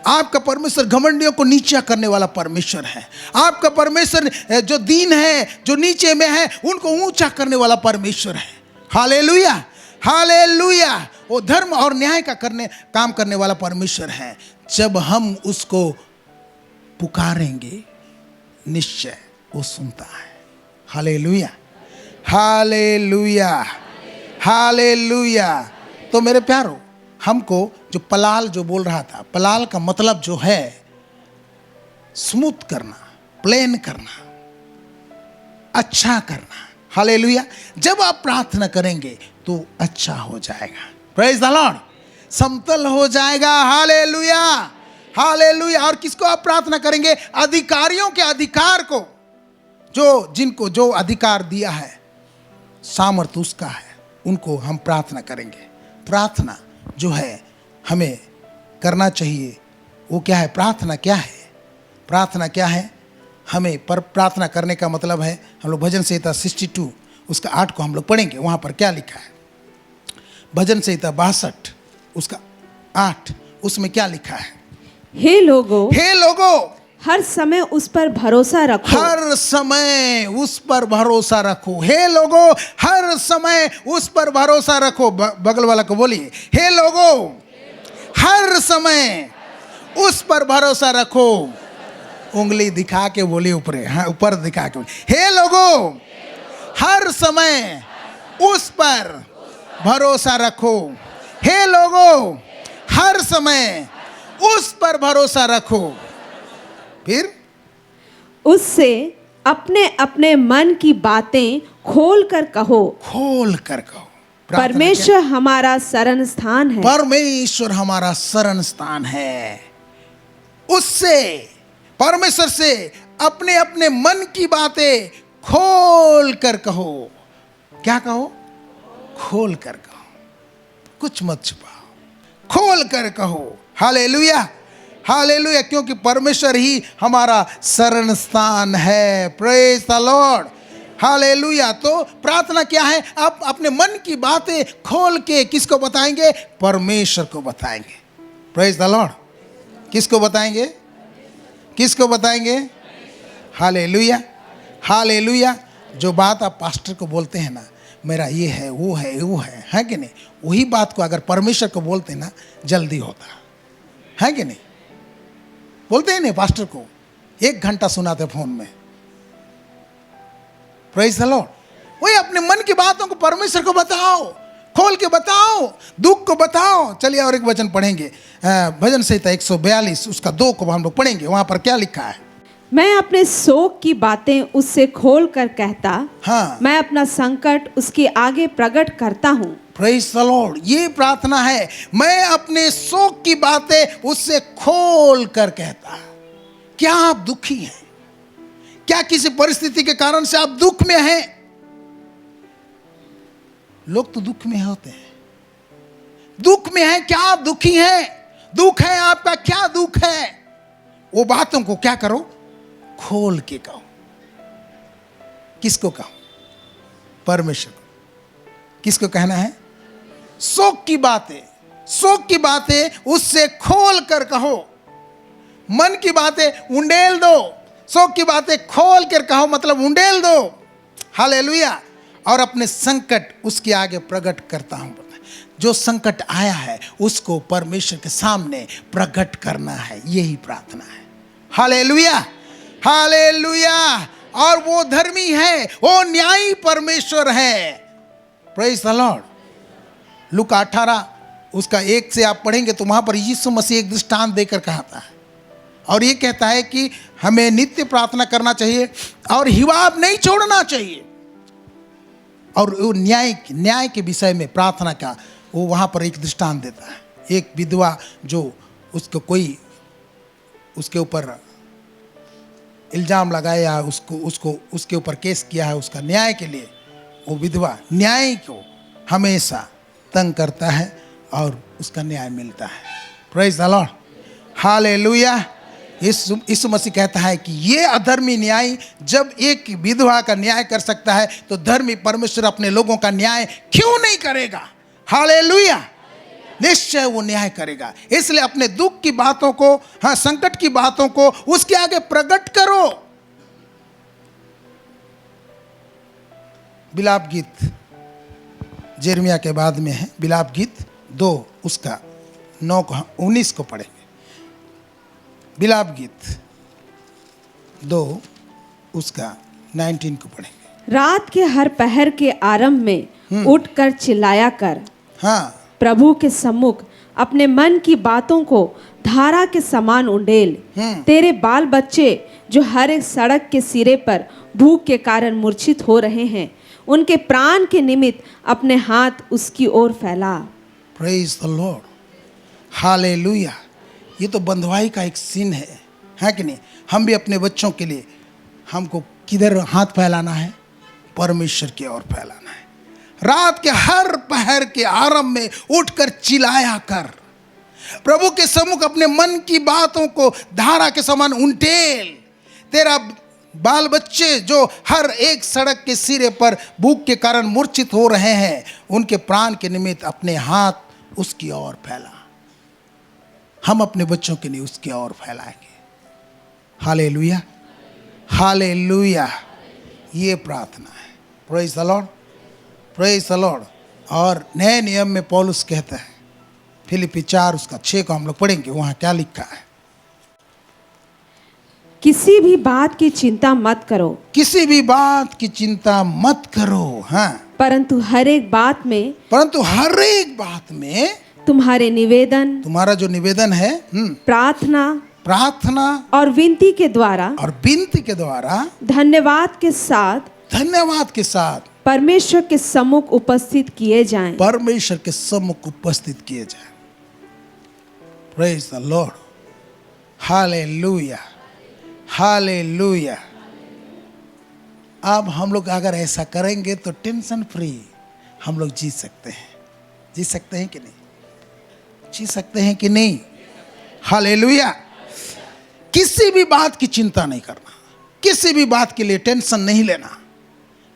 आपका परमेश्वर घमंडियों को नीचा करने वाला परमेश्वर है। आपका परमेश्वर जो दीन है, जो नीचे में है, उनको ऊंचा करने वाला परमेश्वर है। Hallelujah, hallelujah. वो धर्म और न्याय का काम करने वाला परमेश्वर है। जब हम उसको पुकारेंगे निश्चय वो सुनता है। Hallelujah, hallelujah, hallelujah. तो मेरे प्यारों, हमको जो पलाल जो बोल रहा था, पलाल का मतलब जो है स्मूथ करना, प्लेन करना, अच्छा करना। हालेलुया। जब आप प्रार्थना करेंगे तो अच्छा हो जाएगा। प्रेज द लॉर्ड, समतल हो जाएगा। Hallelujah, hallelujah. और किसको आप प्रार्थना करेंगे? अधिकारियों के अधिकार को, जिनको जो अधिकार दिया है, सामर्थ उसका है, उनको हम प्रार्थना करेंगे। प्रार्थना जो है हमें करना चाहिए वो क्या है? प्रार्थना क्या है? प्रार्थना क्या है? हमें प्रार्थना करने का मतलब है, हम लोग भजन संहिता 62 उसका 8 को हम लोग पढ़ेंगे। वहाँ पर क्या लिखा है? भजन संहिता 62 उसका 8, उसमें क्या लिखा है? हे लोगों, हे लोगों, हर समय उस पर भरोसा रखो। हर समय उस पर भरोसा रखो। हे लोगों, हर समय उस पर भरोसा रखो। बगल वाला को बोलिए, हे लोगों, हर समय उस पर भरोसा रखो। उंगली दिखा के बोलिए, ऊपर, हाँ, ऊपर दिखा के, हे लोगों, हर समय उस पर भरोसा रखो। हे लोगों, हर समय उस पर भरोसा रखो। फिर उससे अपने अपने मन की बातें खोल कर कहो। खोल कर कहो। परमेश्वर हमारा शरण स्थान है। परमेश्वर हमारा शरण स्थान है। उससे, परमेश्वर से अपने अपने मन की बातें खोल कर कहो। क्या कहो? खोल कर कहो, कुछ मत छुपाओ, खोल कर कहो। Hallelujah, hallelujah. क्योंकि परमेश्वर ही हमारा शरण स्थान है। Praise the lord, hallelujah. तो प्रार्थना क्या है? आप अपने मन की बातें खोल के किसको बताएंगे? परमेश्वर को बताएंगे। Praise the Lord. किसको बताएंगे? किसको बताएंगे? Hallelujah, hallelujah. जो बात आप पास्टर को बोलते हैं ना, मेरा ये है, वो है, वो है कि नहीं? वही बात को अगर परमेश्वर को बोलते ना, जल्दी होता है कि नहीं? बोलते हैं नहीं पास्टर को, 1 घंटा सुनाते फोन में। Praise the Lord. वही अपने मन की बातों को परमेश्वर को बताओ। खोल के बताओ, दुख को बताओ। चलिए और एक वचन पढ़ेंगे, भजन संहिता 142 उसका 2 को हम लोग पढ़ेंगे। वहां पर क्या लिखा है? मैं अपने शोक की बातें उससे खोल कर कहता, हाँ। मैं अपना संकट उसके आगे प्रकट करता हूँ। Praise the Lord. ये प्रार्थना है, मैं अपने शोक की बातें उससे खोल कर कहता। क्या आप दुखी हैं? क्या किसी परिस्थिति के कारण से आप दुख में हैं? लोग तो दुख में होते हैं। दुख में हैं, क्या आप दुखी हैं? दुख है आपका, क्या दुख है? वो बातों को क्या करो? खोल के कहो। किसको कहो? परमेश्वर को। किसको कहना है? शोक की बातें, शोक की बातें उससे खोल कर कहो। मन की बातें उंडेल दो, शोक की बातें खोल कर कहो, मतलब उंडेल दो। हालेलुया। और अपने संकट उसके आगे प्रकट करता हूं। जो संकट आया है उसको परमेश्वर के सामने प्रकट करना है, यही प्रार्थना है। Hallelujah, hallelujah. और वो धर्मी है, वो न्यायी परमेश्वर है। Praise the Lord. लूका 18 उसका 1 से आप पढ़ेंगे तो वहां पर यीशु मसीह एक दृष्टांत देकर कहता है, और ये कहता है कि हमें नित्य प्रार्थना करना चाहिए और हिवाब नहीं छोड़ना चाहिए। और वो न्याय के विषय में प्रार्थना का वो वहाँ पर एक दृष्टांत देता है। एक विधवा जो उसको कोई उसके ऊपर इल्ज़ाम लगाया, उसको उसके ऊपर केस किया है उसका न्याय के लिए, वो विधवा न्याय को हमेशा तंग करता है और उसका न्याय मिलता है। Praise the lord, hallelujah. Yeshu मसीह कहता है कि ये अधर्मी न्यायी जब एक विधवा का न्याय कर सकता है तो धर्मी परमेश्वर अपने लोगों का न्याय क्यों नहीं करेगा? हालेलुया। निश्चय वो न्याय करेगा। इसलिए अपने दुख की बातों को, हाँ, संकट की बातों को उसके आगे प्रकट करो। बिलाप गीत यिर्मयाह के बाद में है। बिलाप गीत 2 उसका 19 को पढ़ेंगे। बिलाप गीत 2 उसका 19 को पढ़ेंगे। रात के हर पहर के आरंभ में उठकर चिल्लाया कर, हाँ, प्रभु के सम्मुख अपने मन की बातों को धारा के समान उंडेल। तेरे बाल बच्चे जो हर एक सड़क के सिरे पर भूख के कारण मूर्छित हो रहे हैं, उनके प्राण के निमित्त अपने हाथ उसकी ओर फैला। Praise the lord, hallelujah. ये तो बंधुआई का एक सीन है कि नहीं? हम भी अपने बच्चों के लिए हमको किधर हाथ फैलाना है? परमेश्वर की ओर फैलाना है। रात के हर पहर के आरंभ में उठकर चिल्लाया कर, प्रभु के सम्मुख अपने मन की बातों को धारा के समान उंडेल। तेरा बाल बच्चे जो हर एक सड़क के सिरे पर भूख के कारण मूर्छित हो रहे हैं, उनके प्राण के निमित्त अपने हाथ उसकी ओर फैला। हम अपने बच्चों के लिए उसकी ओर फैलाएंगे। Hallelujah, hallelujah. ये प्रार्थना है। Praise the Lord, praise the Lord. और नए नियम में पौलुस कहता है, फिलिप्पी 4 उसका 6 को हम लोग पढ़ेंगे। वहाँ क्या लिखा है? किसी भी बात की चिंता मत करो, किसी भी बात की चिंता मत करो, हाँ, परंतु हर एक बात में, परंतु हर एक बात में तुम्हारे निवेदन, तुम्हारा जो निवेदन है, प्रार्थना प्रार्थना और विनती के द्वारा, और विनती के द्वारा धन्यवाद के साथ परमेश्वर के सम्मुख उपस्थित किए जाएं। परमेश्वर के सम्मुख उपस्थित किए जाएं। Praise the lord, hallelujah, hallelujah. अब हम लोग अगर ऐसा करेंगे तो टेंशन फ्री हम लोग जी सकते हैं। जी सकते हैं कि नहीं? जी सकते हैं कि नहीं? हालेलुया। किसी भी बात की चिंता नहीं करना, किसी भी बात के लिए टेंशन नहीं लेना,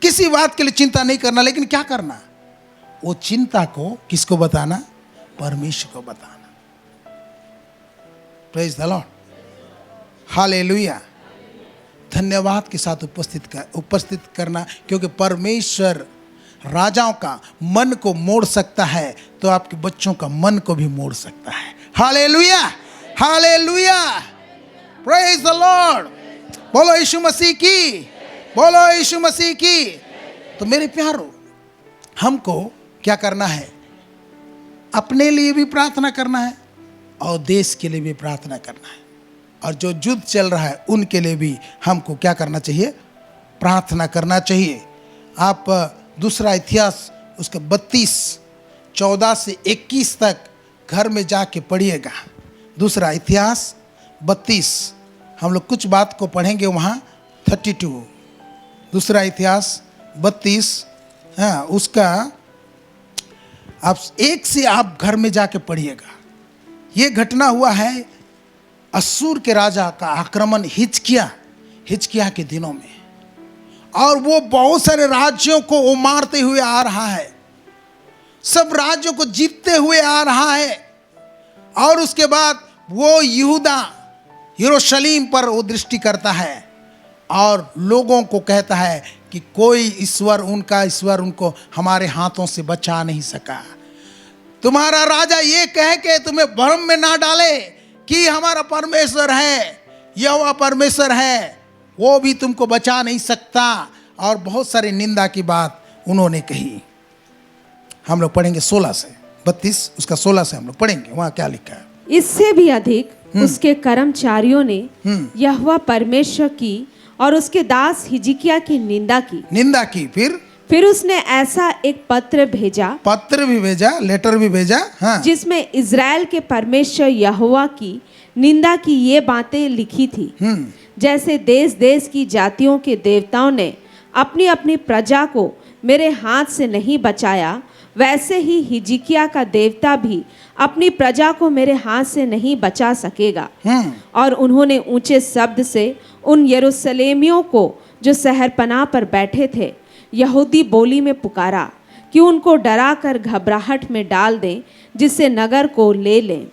किसी बात के लिए चिंता नहीं करना, लेकिन क्या करना? वो चिंता को किसको बताना? परमेश्वर को बताना। Praise the lord, hallelujah. धन्यवाद के साथ उपस्थित करना, क्योंकि परमेश्वर राजाओं का मन को मोड़ सकता है तो आपके बच्चों का मन को भी मोड़ सकता है। Hallelujah, hallelujah. Praise the Lord. बोलो यीशु मसीह की, बोलो यीशु मसीह की। तो मेरे प्यारो, हमको क्या करना है? अपने लिए भी प्रार्थना करना है और देश के लिए भी प्रार्थना करना है, और जो युद्ध चल रहा है उनके लिए भी हमको क्या करना चाहिए? प्रार्थना करना चाहिए। आप दूसरा इतिहास उसका 32:14 से 21 तक घर में जाके पढ़िएगा। दूसरा इतिहास 32, हम लोग कुछ बात को पढ़ेंगे वहाँ 32। दूसरा इतिहास 32, हाँ, उसका आप 1 से आप घर में जाके पढ़िएगा। ये घटना हुआ है अश्शूर के राजा का आक्रमण हिजकिय्याह के दिनों में, और वो बहुत सारे राज्यों को वो मारते हुए आ रहा है, सब राज्यों को जीतते हुए आ रहा है। और उसके बाद वो यरूशलेम पर वो दृष्टि करता है और लोगों को कहता है कि कोई ईश्वर उनको हमारे हाथों से बचा नहीं सका। तुम्हारा राजा ये कह के तुम्हें भ्रम में ना डाले कि हमारा परमेश्वर है, यहोवा परमेश्वर है, वो भी तुमको बचा नहीं सकता। और बहुत सारी निंदा की बात उन्होंने कही। हम लोग पढ़ेंगे 16 से 32, उसका 16 से हम लोग पढ़ेंगे, वहाँ क्या लिखा है? इससे भी अधिक उसके कर्मचारियों ने यहोवा परमेश्वर की और उसके दास हिजकिय्याह की निंदा की। फिर उसने ऐसा एक पत्र भी भेजा, लेटर भी भेजा, हाँ, जिसमें इज़राइल के परमेश्वर यहोवा की निंदा की ये बातें लिखी थी। जैसे देश देश की जातियों के देवताओं ने अपनी अपनी प्रजा को मेरे हाथ से नहीं बचाया, वैसे ही हिजकिय्याह का देवता भी अपनी प्रजा को मेरे हाथ से नहीं बचा सकेगा। और उन्होंने ऊंचे शब्द से उन यरूशलेमियों को जो शहरपनाह पर बैठे थे यहूदी बोली में पुकारा कि उनको डरा कर घबराहट में डाल दें, जिससे नगर को ले लें।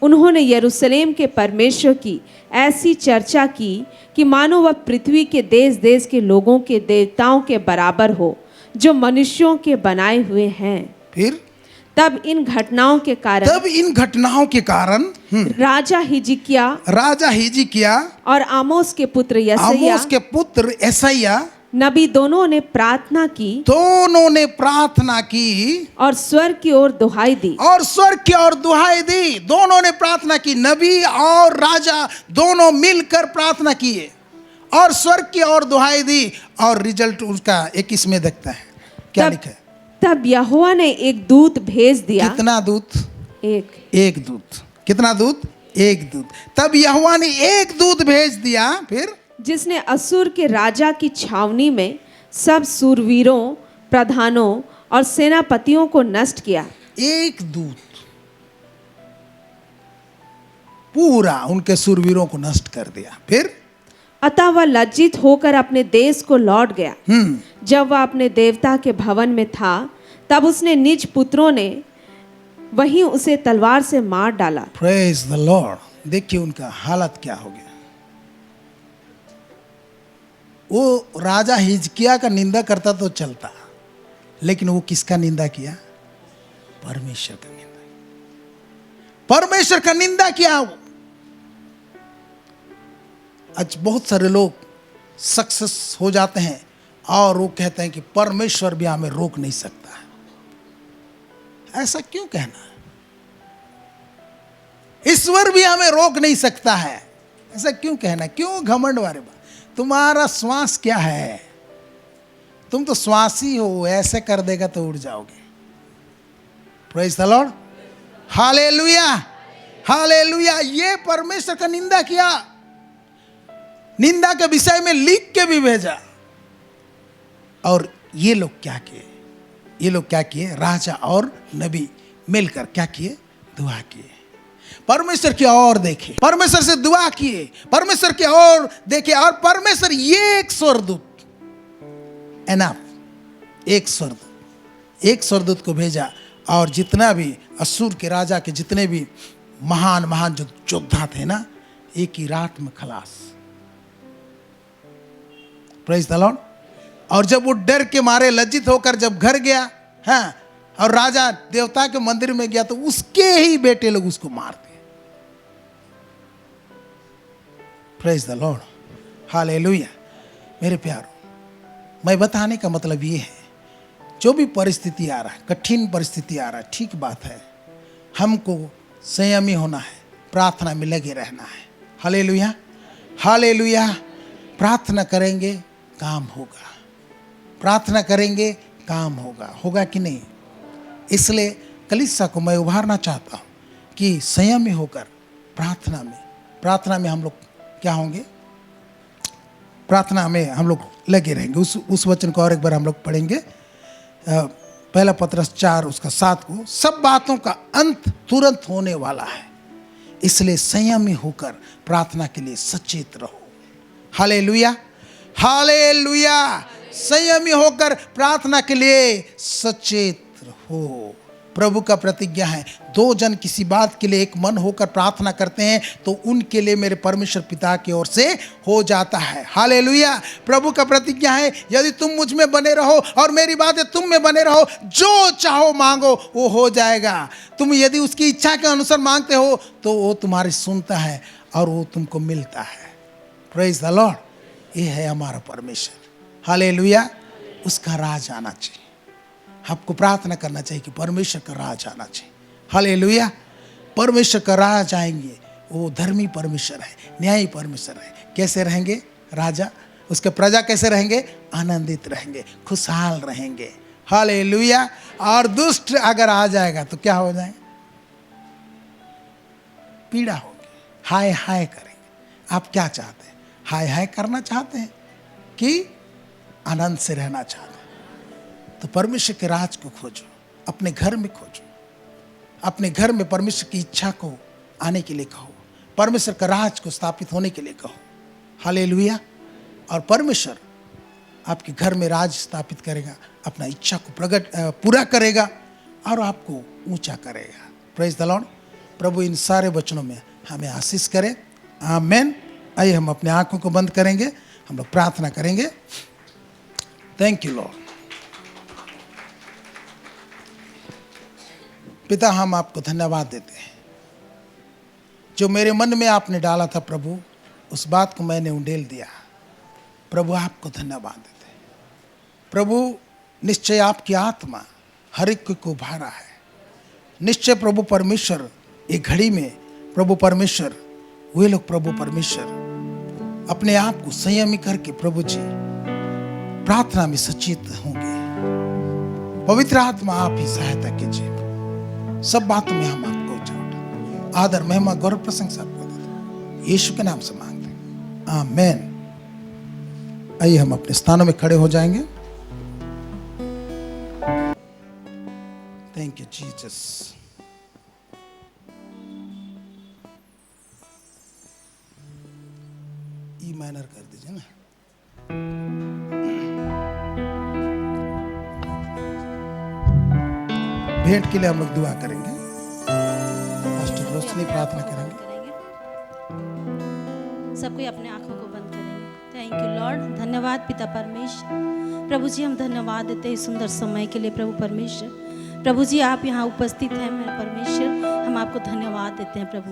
उन्होंने यरूशलेम के परमेश्वर की ऐसी चर्चा की कि मानो वह पृथ्वी के देश देश के लोगों के देवताओं के बराबर हो, जो मनुष्यों के बनाए हुए हैं। फिर तब इन घटनाओं के कारण राजा हिजकिय्याह और आमोस के पुत्र यशायाह नबी दोनों ने प्रार्थना की और स्वर की ओर दुहाई दी। दोनों ने प्रार्थना की, नबी और राजा दोनों मिलकर प्रार्थना किए और स्वर की ओर दुहाई दी। और रिजल्ट उसका 21 में देखता है, क्या लिखा है? तब यहोवा ने एक दूत भेज दिया। कितना दूत? एक दूत। कितना दूत? एक दूत। तब यहोवा ने एक दूत भेज दिया, फिर जिसने अश्शूर के राजा की छावनी में सब सूरवीरों, प्रधानों और सेनापतियों को नष्ट किया। एक दूत पूरा उनके सूरवीरों को नष्ट कर दिया। फिर अतः वह लज्जित होकर अपने देश को लौट गया। जब वह अपने देवता के भवन में था, तब उसने निज पुत्रों ने वहीं उसे तलवार से मार डाला। Praise the Lord. देखिए उनका हालत क्या हो गया। वो राजा हिजकिय्याह का निंदा करता तो चलता, लेकिन वो किसका निंदा किया? परमेश्वर का निंदा। परमेश्वर का निंदा किया। आज बहुत सारे लोग सक्सेस हो जाते हैं और वो कहते हैं कि परमेश्वर भी हमें रोक नहीं सकता। ऐसा क्यों कहना? ईश्वर भी हमें रोक नहीं सकता है, ऐसा क्यों कहना? क्यों घमंड वाले बात? तुम्हारा श्वास क्या है? तुम तो श्वासी हो, ऐसे कर देगा तो उड़ जाओगे। Praise the lord, hallelujah, hallelujah. ये परमेश्वर का निंदा किया, निंदा के विषय में लिख के भी भेजा। और ये लोग क्या किए? राजा और नबी मिलकर क्या किए? दुआ किए। परमेश्वर की ओर देखे, परमेश्वर से दुआ किए, परमेश्वर की ओर देखे। और परमेश्वर ये एक स्वर्गदूत, एनाफ, एक स्वर्गदूत को भेजा। और जितना भी अश्शूर के राजा के जितने भी महान महान जो योद्धा थे ना, एक ही रात में खलास। Praise the Lord. और जब वो डर के मारे लज्जित होकर जब घर गया, हाँ, और राजा देवता के मंदिर में गया, तो उसके ही बेटे लोग उसको मार दिए। Praise the lord, hallelujah. मेरे प्यारों, मैं बताने का मतलब ये है जो भी परिस्थिति आ रहा है, कठिन परिस्थिति आ रहा है, ठीक बात है, हमको संयमी होना है, प्रार्थना में लगे रहना है। Hallelujah, hallelujah. प्रार्थना करेंगे काम होगा, प्रार्थना करेंगे काम होगा, होगा कि नहीं? इसलिए कलीसिया को मैं उभारना चाहता हूँ कि संयमी होकर प्रार्थना में हम लोग क्या होंगे, प्रार्थना में हम लोग लगे रहेंगे। उस वचन को और एक बार हम लोग पढ़ेंगे, पहला पत्रस 4 उसका 7 को, सब बातों का अंत तुरंत होने वाला है, इसलिए संयमी होकर प्रार्थना के लिए सचेत रहो। Hallelujah, hallelujah. संयमी होकर प्रार्थना के लिए सचेत रहो। प्रभु का प्रतिज्ञा है, 2 जन किसी बात के लिए एक मन होकर प्रार्थना करते हैं तो उनके लिए मेरे परमेश्वर पिता की ओर से हो जाता है। हालेलुया। प्रभु का प्रतिज्ञा है, यदि तुम मुझ में बने रहो और मेरी बातें तुम में बने रहो, जो चाहो मांगो वो हो जाएगा। तुम यदि उसकी इच्छा के अनुसार मांगते हो तो वो तुम्हारी सुनता है और वो तुमको मिलता है। Praise the Lord. ये है हमारा परमेश्वर। हालेलुया। उसका राज आना चाहिए। आपको प्रार्थना करना चाहिए कि परमेश्वर का राज आना चाहिए। हालेलुया। परमेश्वर का राज आएंगे, वो धर्मी परमेश्वर है, न्यायी परमेश्वर है। कैसे रहेंगे राजा? उसके प्रजा कैसे रहेंगे? आनंदित रहेंगे, खुशहाल रहेंगे। हालेलुया। और दुष्ट अगर आ जाएगा तो क्या हो जाएगा? पीड़ा होगी, हाय हाय करेंगे। आप क्या चाहते हैं? हाय हाय करना चाहते हैं कि आनंद से रहना चाहते हैं? तो परमेश्वर के राज को खोजो, अपने घर में खोजो, अपने घर में परमेश्वर की इच्छा को आने के लिए कहो, परमेश्वर का राज को स्थापित होने के लिए कहो। हालेलुया। और परमेश्वर आपके घर में राज स्थापित करेगा, अपना इच्छा को पूरा करेगा और आपको ऊंचा करेगा। Praise the lord. प्रभु इन सारे वचनों में हमें आशीष करे। आमीन। आइए हम अपने आंखों को बंद करेंगे, हम लोग प्रार्थना करेंगे। Thank you Lord. पिता, हम आपको धन्यवाद देते हैं, जो मेरे मन में आपने डाला था प्रभु, उस बात को मैंने उंडेल दिया। प्रभु आपको धन्यवाद देते हैं। प्रभु निश्चय आपकी आत्मा हर एक को उभारा है। निश्चय प्रभु परमेश्वर एक घड़ी में प्रभु परमेश्वर, वे लोग प्रभु परमेश्वर अपने आप को संयमी करके प्रभु जी प्रार्थना में सचेत होंगे। पवित्र आत्मा आप ही सहायता कीजिए। सब बातों में हम आपको उठाओ, आदर महिमा गौरव प्रशंसा आपको देते हैं, यीशु के नाम से मांगते हैं। आमीन। आइए हम अपने स्थानों में खड़े हो जाएंगे। Thank you Jesus. E minor कर दीजिए ना। भेंट के लिए हम लोग दुआ करेंगे। पास्टर रोशनी प्रार्थना करेंगे। सब कोई अपने आंखों को बंद करेंगे। Thank you Lord. धन्यवाद पिता परमेश्वर। प्रभु जी हम धन्यवाद देते हैं इस सुंदर समय के लिए प्रभु परमेश्वर। प्रभु जी आप यहाँ उपस्थित हैं मेरे परमेश्वर, हम आपको धन्यवाद देते हैं प्रभु।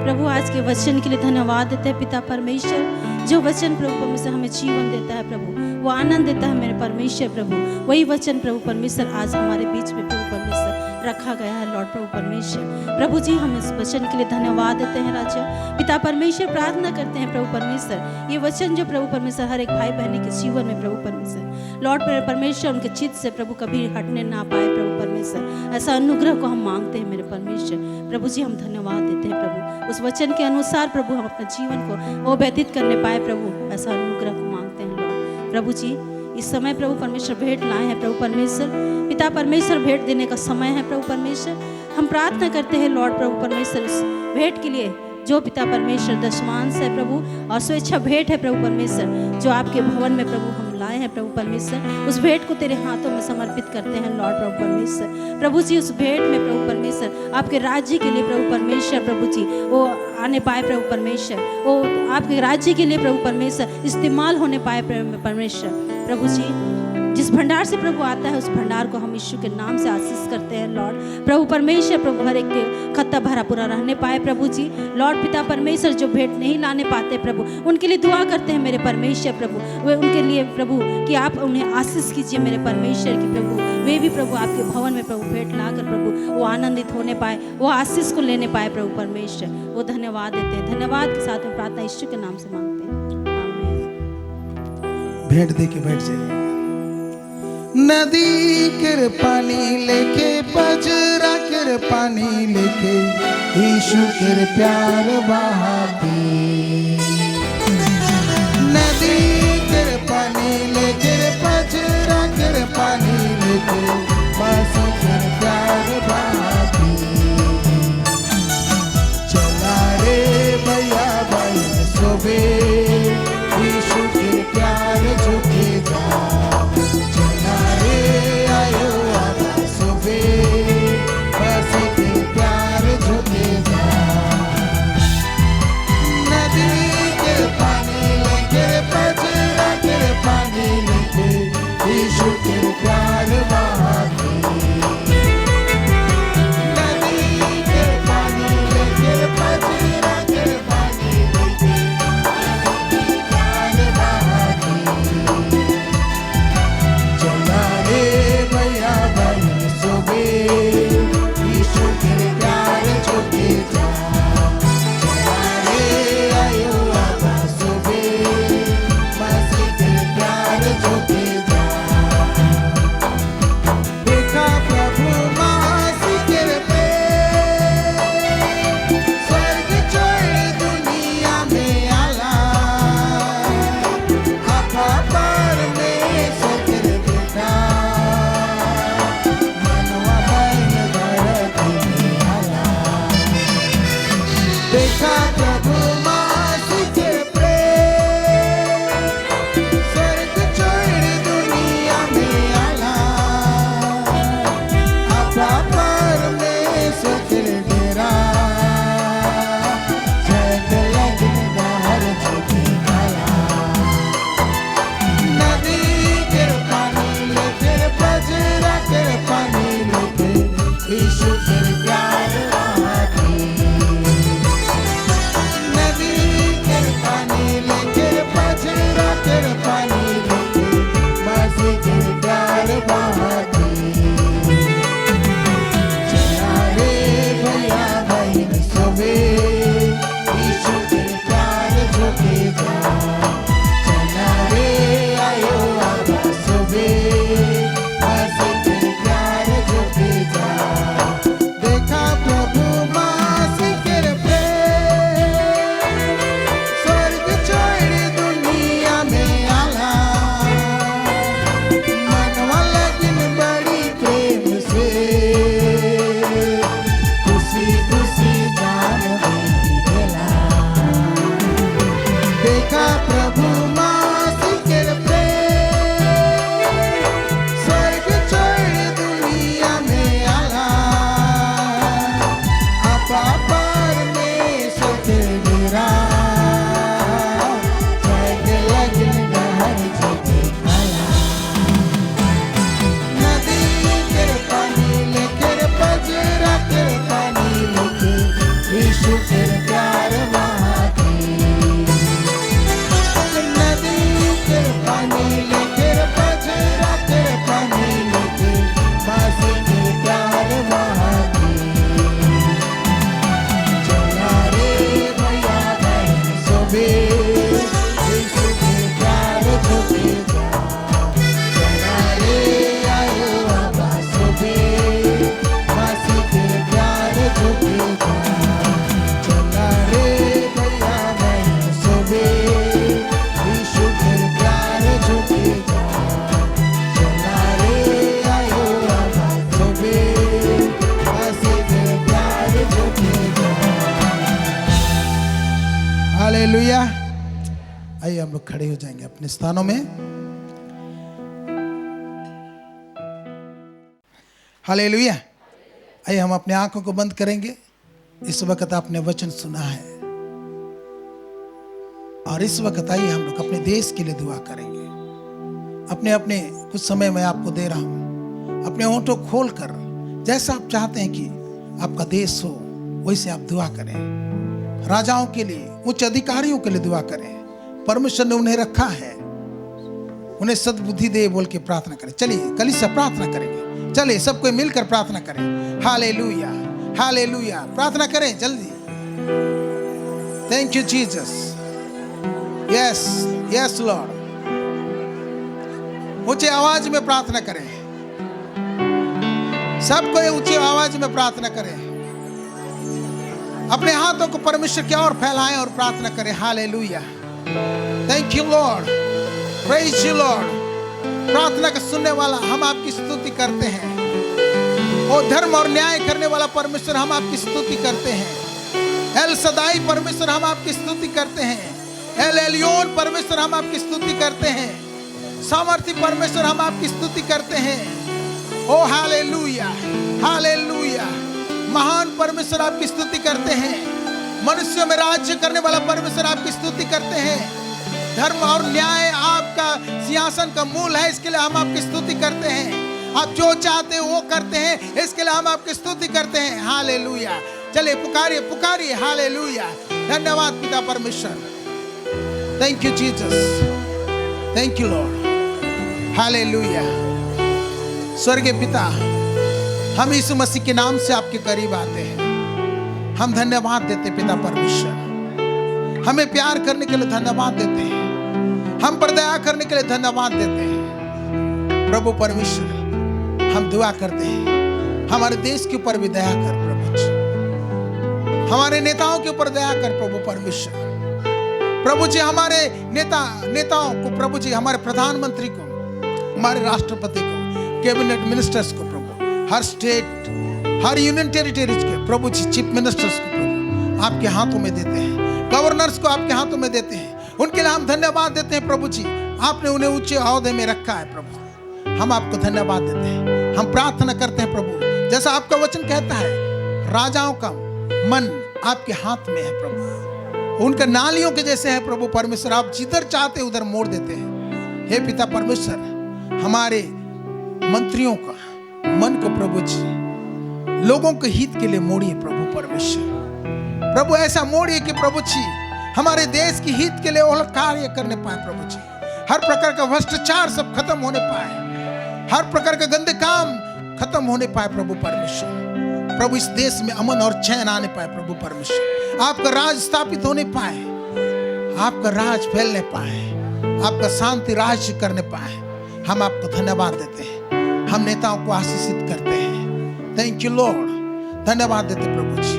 प्रभु आज के वचन के लिए धन्यवाद देते हैं पिता परमेश्वर। जो वचन प्रभु परमेश्वर हमें जीवन देता है प्रभु, वो आनंद देता है मेरे परमेश्वर प्रभु। वही वचन प्रभु परमेश्वर आज हमारे बीच में प्रभु परमेश्वर रखा गया है लॉर्ड प्रभु परमेश्वर। प्रभु जी हम इस वचन के लिए धन्यवाद देते हैं राजा पिता परमेश्वर। प्रार्थना करते हैं प्रभु परमेश्वर, ये वचन जो प्रभु परमेश्वर हर एक भाई बहन के जीवन में प्रभु परमेश्वर लॉर्ड परमेश्वर उनके चित्त से प्रभु कभी हटने ना पाए प्रभु परमेश्वर। ऐसा अनुग्रह को हम मांगते हैं मेरे परमेश्वर। प्रभु जी हम धन्यवाद देते हैं प्रभु, उस वचन के अनुसार प्रभु हम अपने जीवन को वो व्यतीत करने पाए प्रभु, ऐसा अनुग्रह को मांगते हैं लॉर्ड। प्रभु जी इस समय प्रभु परमेश्वर भेंट लाए हैं प्रभु परमेश्वर, पिता परमेश्वर भेंट देने का समय है प्रभु परमेश्वर। हम प्रार्थना करते हैं लॉर्ड प्रभु परमेश्वर इस भेंट के लिए जो पिता परमेश्वर दशमांश है प्रभु और स्वेच्छा भेंट है प्रभु परमेश्वर, जो आपके भवन में प्रभु हम लाए हैं प्रभु परमेश्वर। उस भेंट को तेरे हाथों में समर्पित करते हैं लॉर्ड प्रभु परमेश्वर। प्रभु जी उस भेंट में प्रभु परमेश्वर आपके राज्य के लिए प्रभु परमेश्वर प्रभु जी वो आने पाए प्रभु परमेश्वर, वो आपके राज्य के लिए प्रभु परमेश्वर इस्तेमाल होने पाए प्रभु परमेश्वर। प्रभु जी जिस भंडार से प्रभु आता है उस भंडार को हम यीशु के नाम से आशीष करते हैं लॉर्ड प्रभु परमेश्वर। प्रभु हर एक खत्ता भरा पूरा रहने पाए प्रभु जी लॉर्ड पिता परमेश्वर। जो भेंट नहीं लाने पाते प्रभु उनके लिए दुआ करते हैं मेरे परमेश्वर प्रभु, वे उनके लिए प्रभु कि आप उन्हें आशीष कीजिए मेरे परमेश्वर की प्रभु वे भी प्रभु आपके भवन में प्रभु भेंट लाकर प्रभु वो आनंदित होने पाए, वो आशीष को लेने पाए प्रभु परमेश्वर। वो धन्यवाद देते हैं। धन्यवाद के साथ में प्रार्थना यीशु के नाम से मांगते हैं, आमीन। भेंट दे के बैठ जाइए। नदी कर पानी लेके, बजरा कर पानी लेके, यीशु कर प्यार बहाती। नदी कर पानी लेके, बजरा कर पानी लेके, यीशु कर प्यार बहाती। चला रे भैया भाई सोबे, यीशु के प्यार झुके जा। हालेलुया। आइए हम लोग खड़े हो जाएंगे अपने स्थानों में। हालेलुया। आइए हम अपने आंखों को बंद करेंगे। इस वक्त आपने वचन सुना है और इस वक्त आइए हम लोग अपने देश के लिए दुआ करेंगे। अपने अपने कुछ समय मैं आपको दे रहा हूं, अपने होंठों खोलकर जैसा आप चाहते हैं कि आपका देश हो वैसे आप दुआ करें। राजाओं के लिए, उच्च अधिकारियों के लिए दुआ करें। परमेश्वर ने उन्हें रखा है, उन्हें सद्बुद्धि दे बोल के प्रार्थना करें। चलिए कलीसिया प्रार्थना करेंगे। चलिए सब कोई मिलकर प्रार्थना करें। Hallelujah, hallelujah. प्रार्थना करें जल्दी। Thank you Jesus. Yes yes Lord. ऊंचे आवाज में प्रार्थना करें। सब कोई ऊंची आवाज में प्रार्थना करें। अपने हाथों को परमेश्वर की ओर फैलाएं और प्रार्थना करें। Hallelujah. Thank you Lord. Praise you Lord. प्रार्थना का सुनने वाला हम आपकी स्तुति करते हैं। ओ धर्म और न्याय करने वाला परमेश्वर हम आपकी स्तुति करते हैं। एल सदाई परमेश्वर हम आपकी स्तुति करते हैं। एल एलियोन परमेश्वर हम आपकी स्तुति करते हैं। सामर्थी परमेश्वर हम आपकी स्तुति करते हैं। ओ हालेलुया, हालेलुया। महान परमेश्वर आपकी स्तुति करते हैं। मनुष्यों में राज्य करने वाला परमेश्वर आपकी स्तुति करते हैं। धर्म और न्याय आपका सिंहासन का मूल है, इसके लिए हम आपकी स्तुति करते हैं। आप जो चाहते हो वो करते हैं, इसके लिए हम आपकी स्तुति करते हैं। हालेलुया। चलिए पुकारिए पुकारिए। हालेलुया। धन्यवाद पिता परमेश्वर। Thank you Jesus. Thank you Lord. Hallelujah. स्वर्गीय पिता, हम यीशु मसीह के नाम से आपके करीब आते हैं। हम धन्यवाद देते पिता परमेश्वर। हमें प्यार करने के लिए धन्यवाद देते हैं। हम पर दया करने के लिए धन्यवाद देते हैं। प्रभु परमेश्वर, हम दुआ करते हैं हमारे देश के ऊपर भी दया कर प्रभु जी। हमारे नेताओं के ऊपर दया कर प्रभु परमेश्वर। प्रभु जी हमारे नेताओं को, प्रभु जी हमारे प्रधानमंत्री को, हमारे राष्ट्रपति को, कैबिनेट मिनिस्टर्स को, प्रभु हर स्टेट, हर यूनियन टेरिटरीज के प्रभु जी चीफ मिनिस्टर्स को प्रभु आपके हाथों में देते हैं। गवर्नर्स को आपके हाथों में देते हैं। उनके लिए हम धन्यवाद देते हैं प्रभु जी। आपने उन्हें ऊंचे ओहदे में रखा है प्रभु। हम आपको धन्यवाद देते हैं। हम प्रार्थना करते हैं प्रभु, जैसा आपका वचन कहता है, राजाओं का मन आपके हाथ में है प्रभु। उनके नालियों के जैसे है प्रभु परमेश्वर। आप जिधर चाहते उधर मोड़ देते हैं। हे पिता परमेश्वर, हमारे मंत्रियों का मन को प्रभु जी लोगों के हित के लिए मोड़िए प्रभु परमेश्वर। प्रभु ऐसा मोड़िए कि प्रभु जी हमारे देश की हित के लिए वो कार्य करने पाए प्रभु जी। हर प्रकार का भ्रष्टाचार सब खत्म होने पाए। हर प्रकार का गंदे काम खत्म होने पाए प्रभु परमेश्वर। प्रभु इस देश में अमन और चैन आने पाए प्रभु परमेश्वर। आपका राज स्थापित होने पाए, आपका राज फैलने पाए, आपका शांति राज्य करने पाए। हम आपको धन्यवाद देते हैं। हम नेताओं को आशीषित करते हैं। Thank you Lord. धन्यवाद देते प्रभु जी।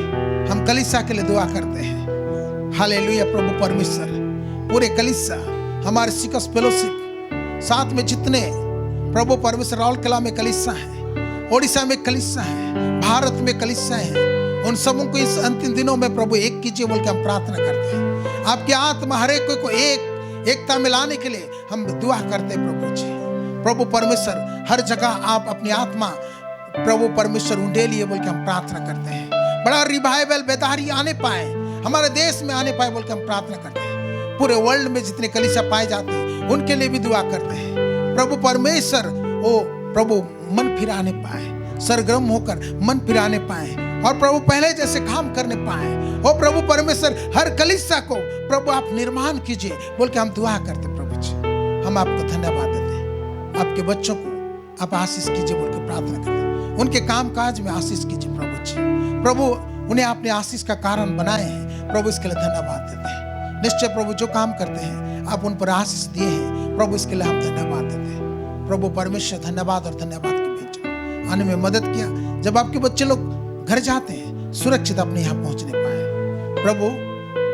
हम कलीसिया के लिए दुआ करते हैं। हालेलुया प्रभु परमेश्वर। पूरे कलीसिया, हमारे सिकस फेलोशिप, साथ में जितने प्रभु परमेश्वर राउरकेला में कलीसिया है, ओडिशा में कलीसिया है, भारत में कलीसिया है, उन सबों को इस अंतिम दिनों में प्रभु एक कीजिए बोल के हम प्रार्थना करते हैं। आपकी आत्मा हर एक को एकता में लाने के लिए हम दुआ करते हैं प्रभु जी। प्रभु परमेश्वर, हर जगह आप अपनी आत्मा प्रभु परमेश्वर उंडेलिए बोल के हम प्रार्थना करते हैं। बड़ा रिवाइवल बेदारी आने पाए, हमारे देश में आने पाए बोल के हम प्रार्थना करते हैं। पूरे वर्ल्ड में जितने कलीसिया पाए जाते हैं उनके लिए भी दुआ करते हैं। प्रभु परमेश्वर, ओ प्रभु मन फिराने पाए, सरगर्म होकर मन फिराने पाए और प्रभु पहले जैसे काम करने पाए। ओ प्रभु परमेश्वर, हर कलीसिया को प्रभु आप निर्माण कीजिए बोल के हम दुआ करते प्रभु जी। हम आपको धन्यवाद देते हैं। आपके बच्चों को आप आशीष कीजिए बोल के प्रार्थना करते हैं। उनके काम काज में आशीष कीजिए प्रभु जी। प्रभु उन्हें आपने आशीष का कारण बनाए हैं प्रभु, इसके लिए धन्यवाद देते हैं। निश्चय प्रभु जो काम करते हैं आप उन पर आशीष दिए हैं प्रभु, इसके लिए हम धन्यवाद देते हैं। प्रभु परमेश्वर, धन्यवाद और धन्यवाद के बीच आने में मदद किया। जब आपके बच्चे लोग घर जाते हैं सुरक्षित अपने यहाँ पहुंचने पाए प्रभु,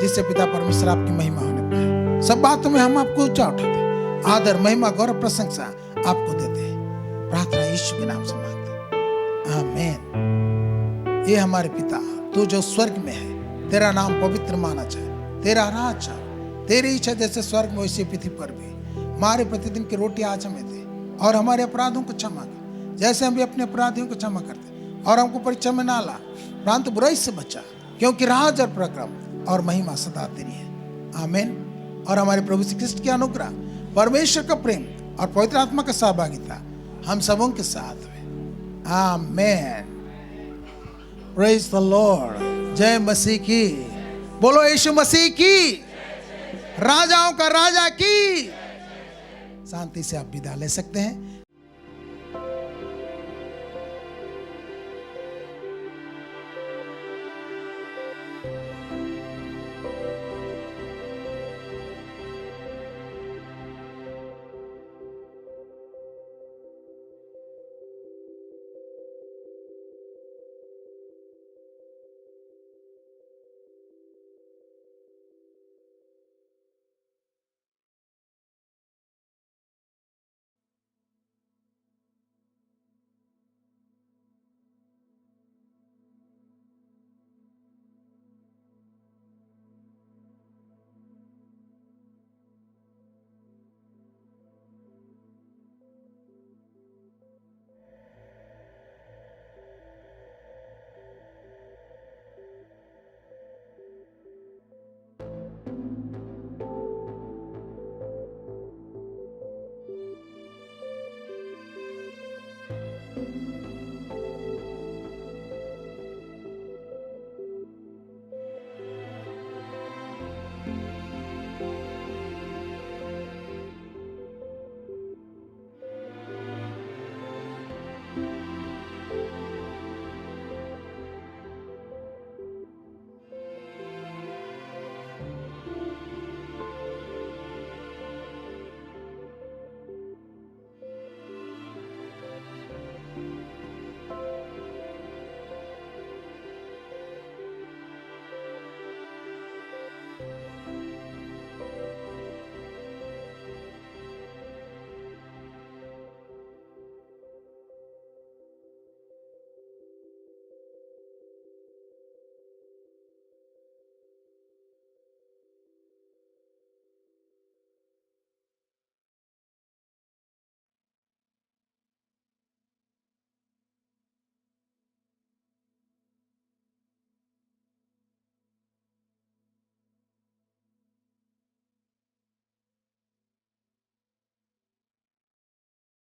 जिससे पिता परमेश्वर आपकी महिमा होने पाए। सब बातों में हम आपको ऊंचा उठाते, आदर महिमा गौरव प्रशंसा आपको देते हैं। प्रार्थना यीशु के नाम से मांगते हैं, आमीन। ये हमारे पिता, तू जो स्वर्ग में है, तेरा नाम पवित्र माना जाए, तेरा राज आए, तेरी इच्छा जैसे स्वर्ग में वैसे पृथ्वी पर भी। हमारे प्रतिदिन की रोटी आज हमें दे और हमारे अपराधों को क्षमा कर जैसे हम भी अपने अपराधियों को क्षमा करते, और हमको परीक्षा में ना ला परंतु बुराई से बचा, क्योंकि राज और प्रक्रम और महिमा सदा तेरी है, आमीन। और हमारे प्रभु श्री कृष्ण की अनुग्रह, परमेश्वर का प्रेम और पवित्र आत्मा का सहभागिता हम सबों के साथ में, आमीन। Praise the Lord. जय मसीह की, बोलो यीशु मसीह की, राजाओं का राजा की। शांति से आप विदा ले सकते हैं।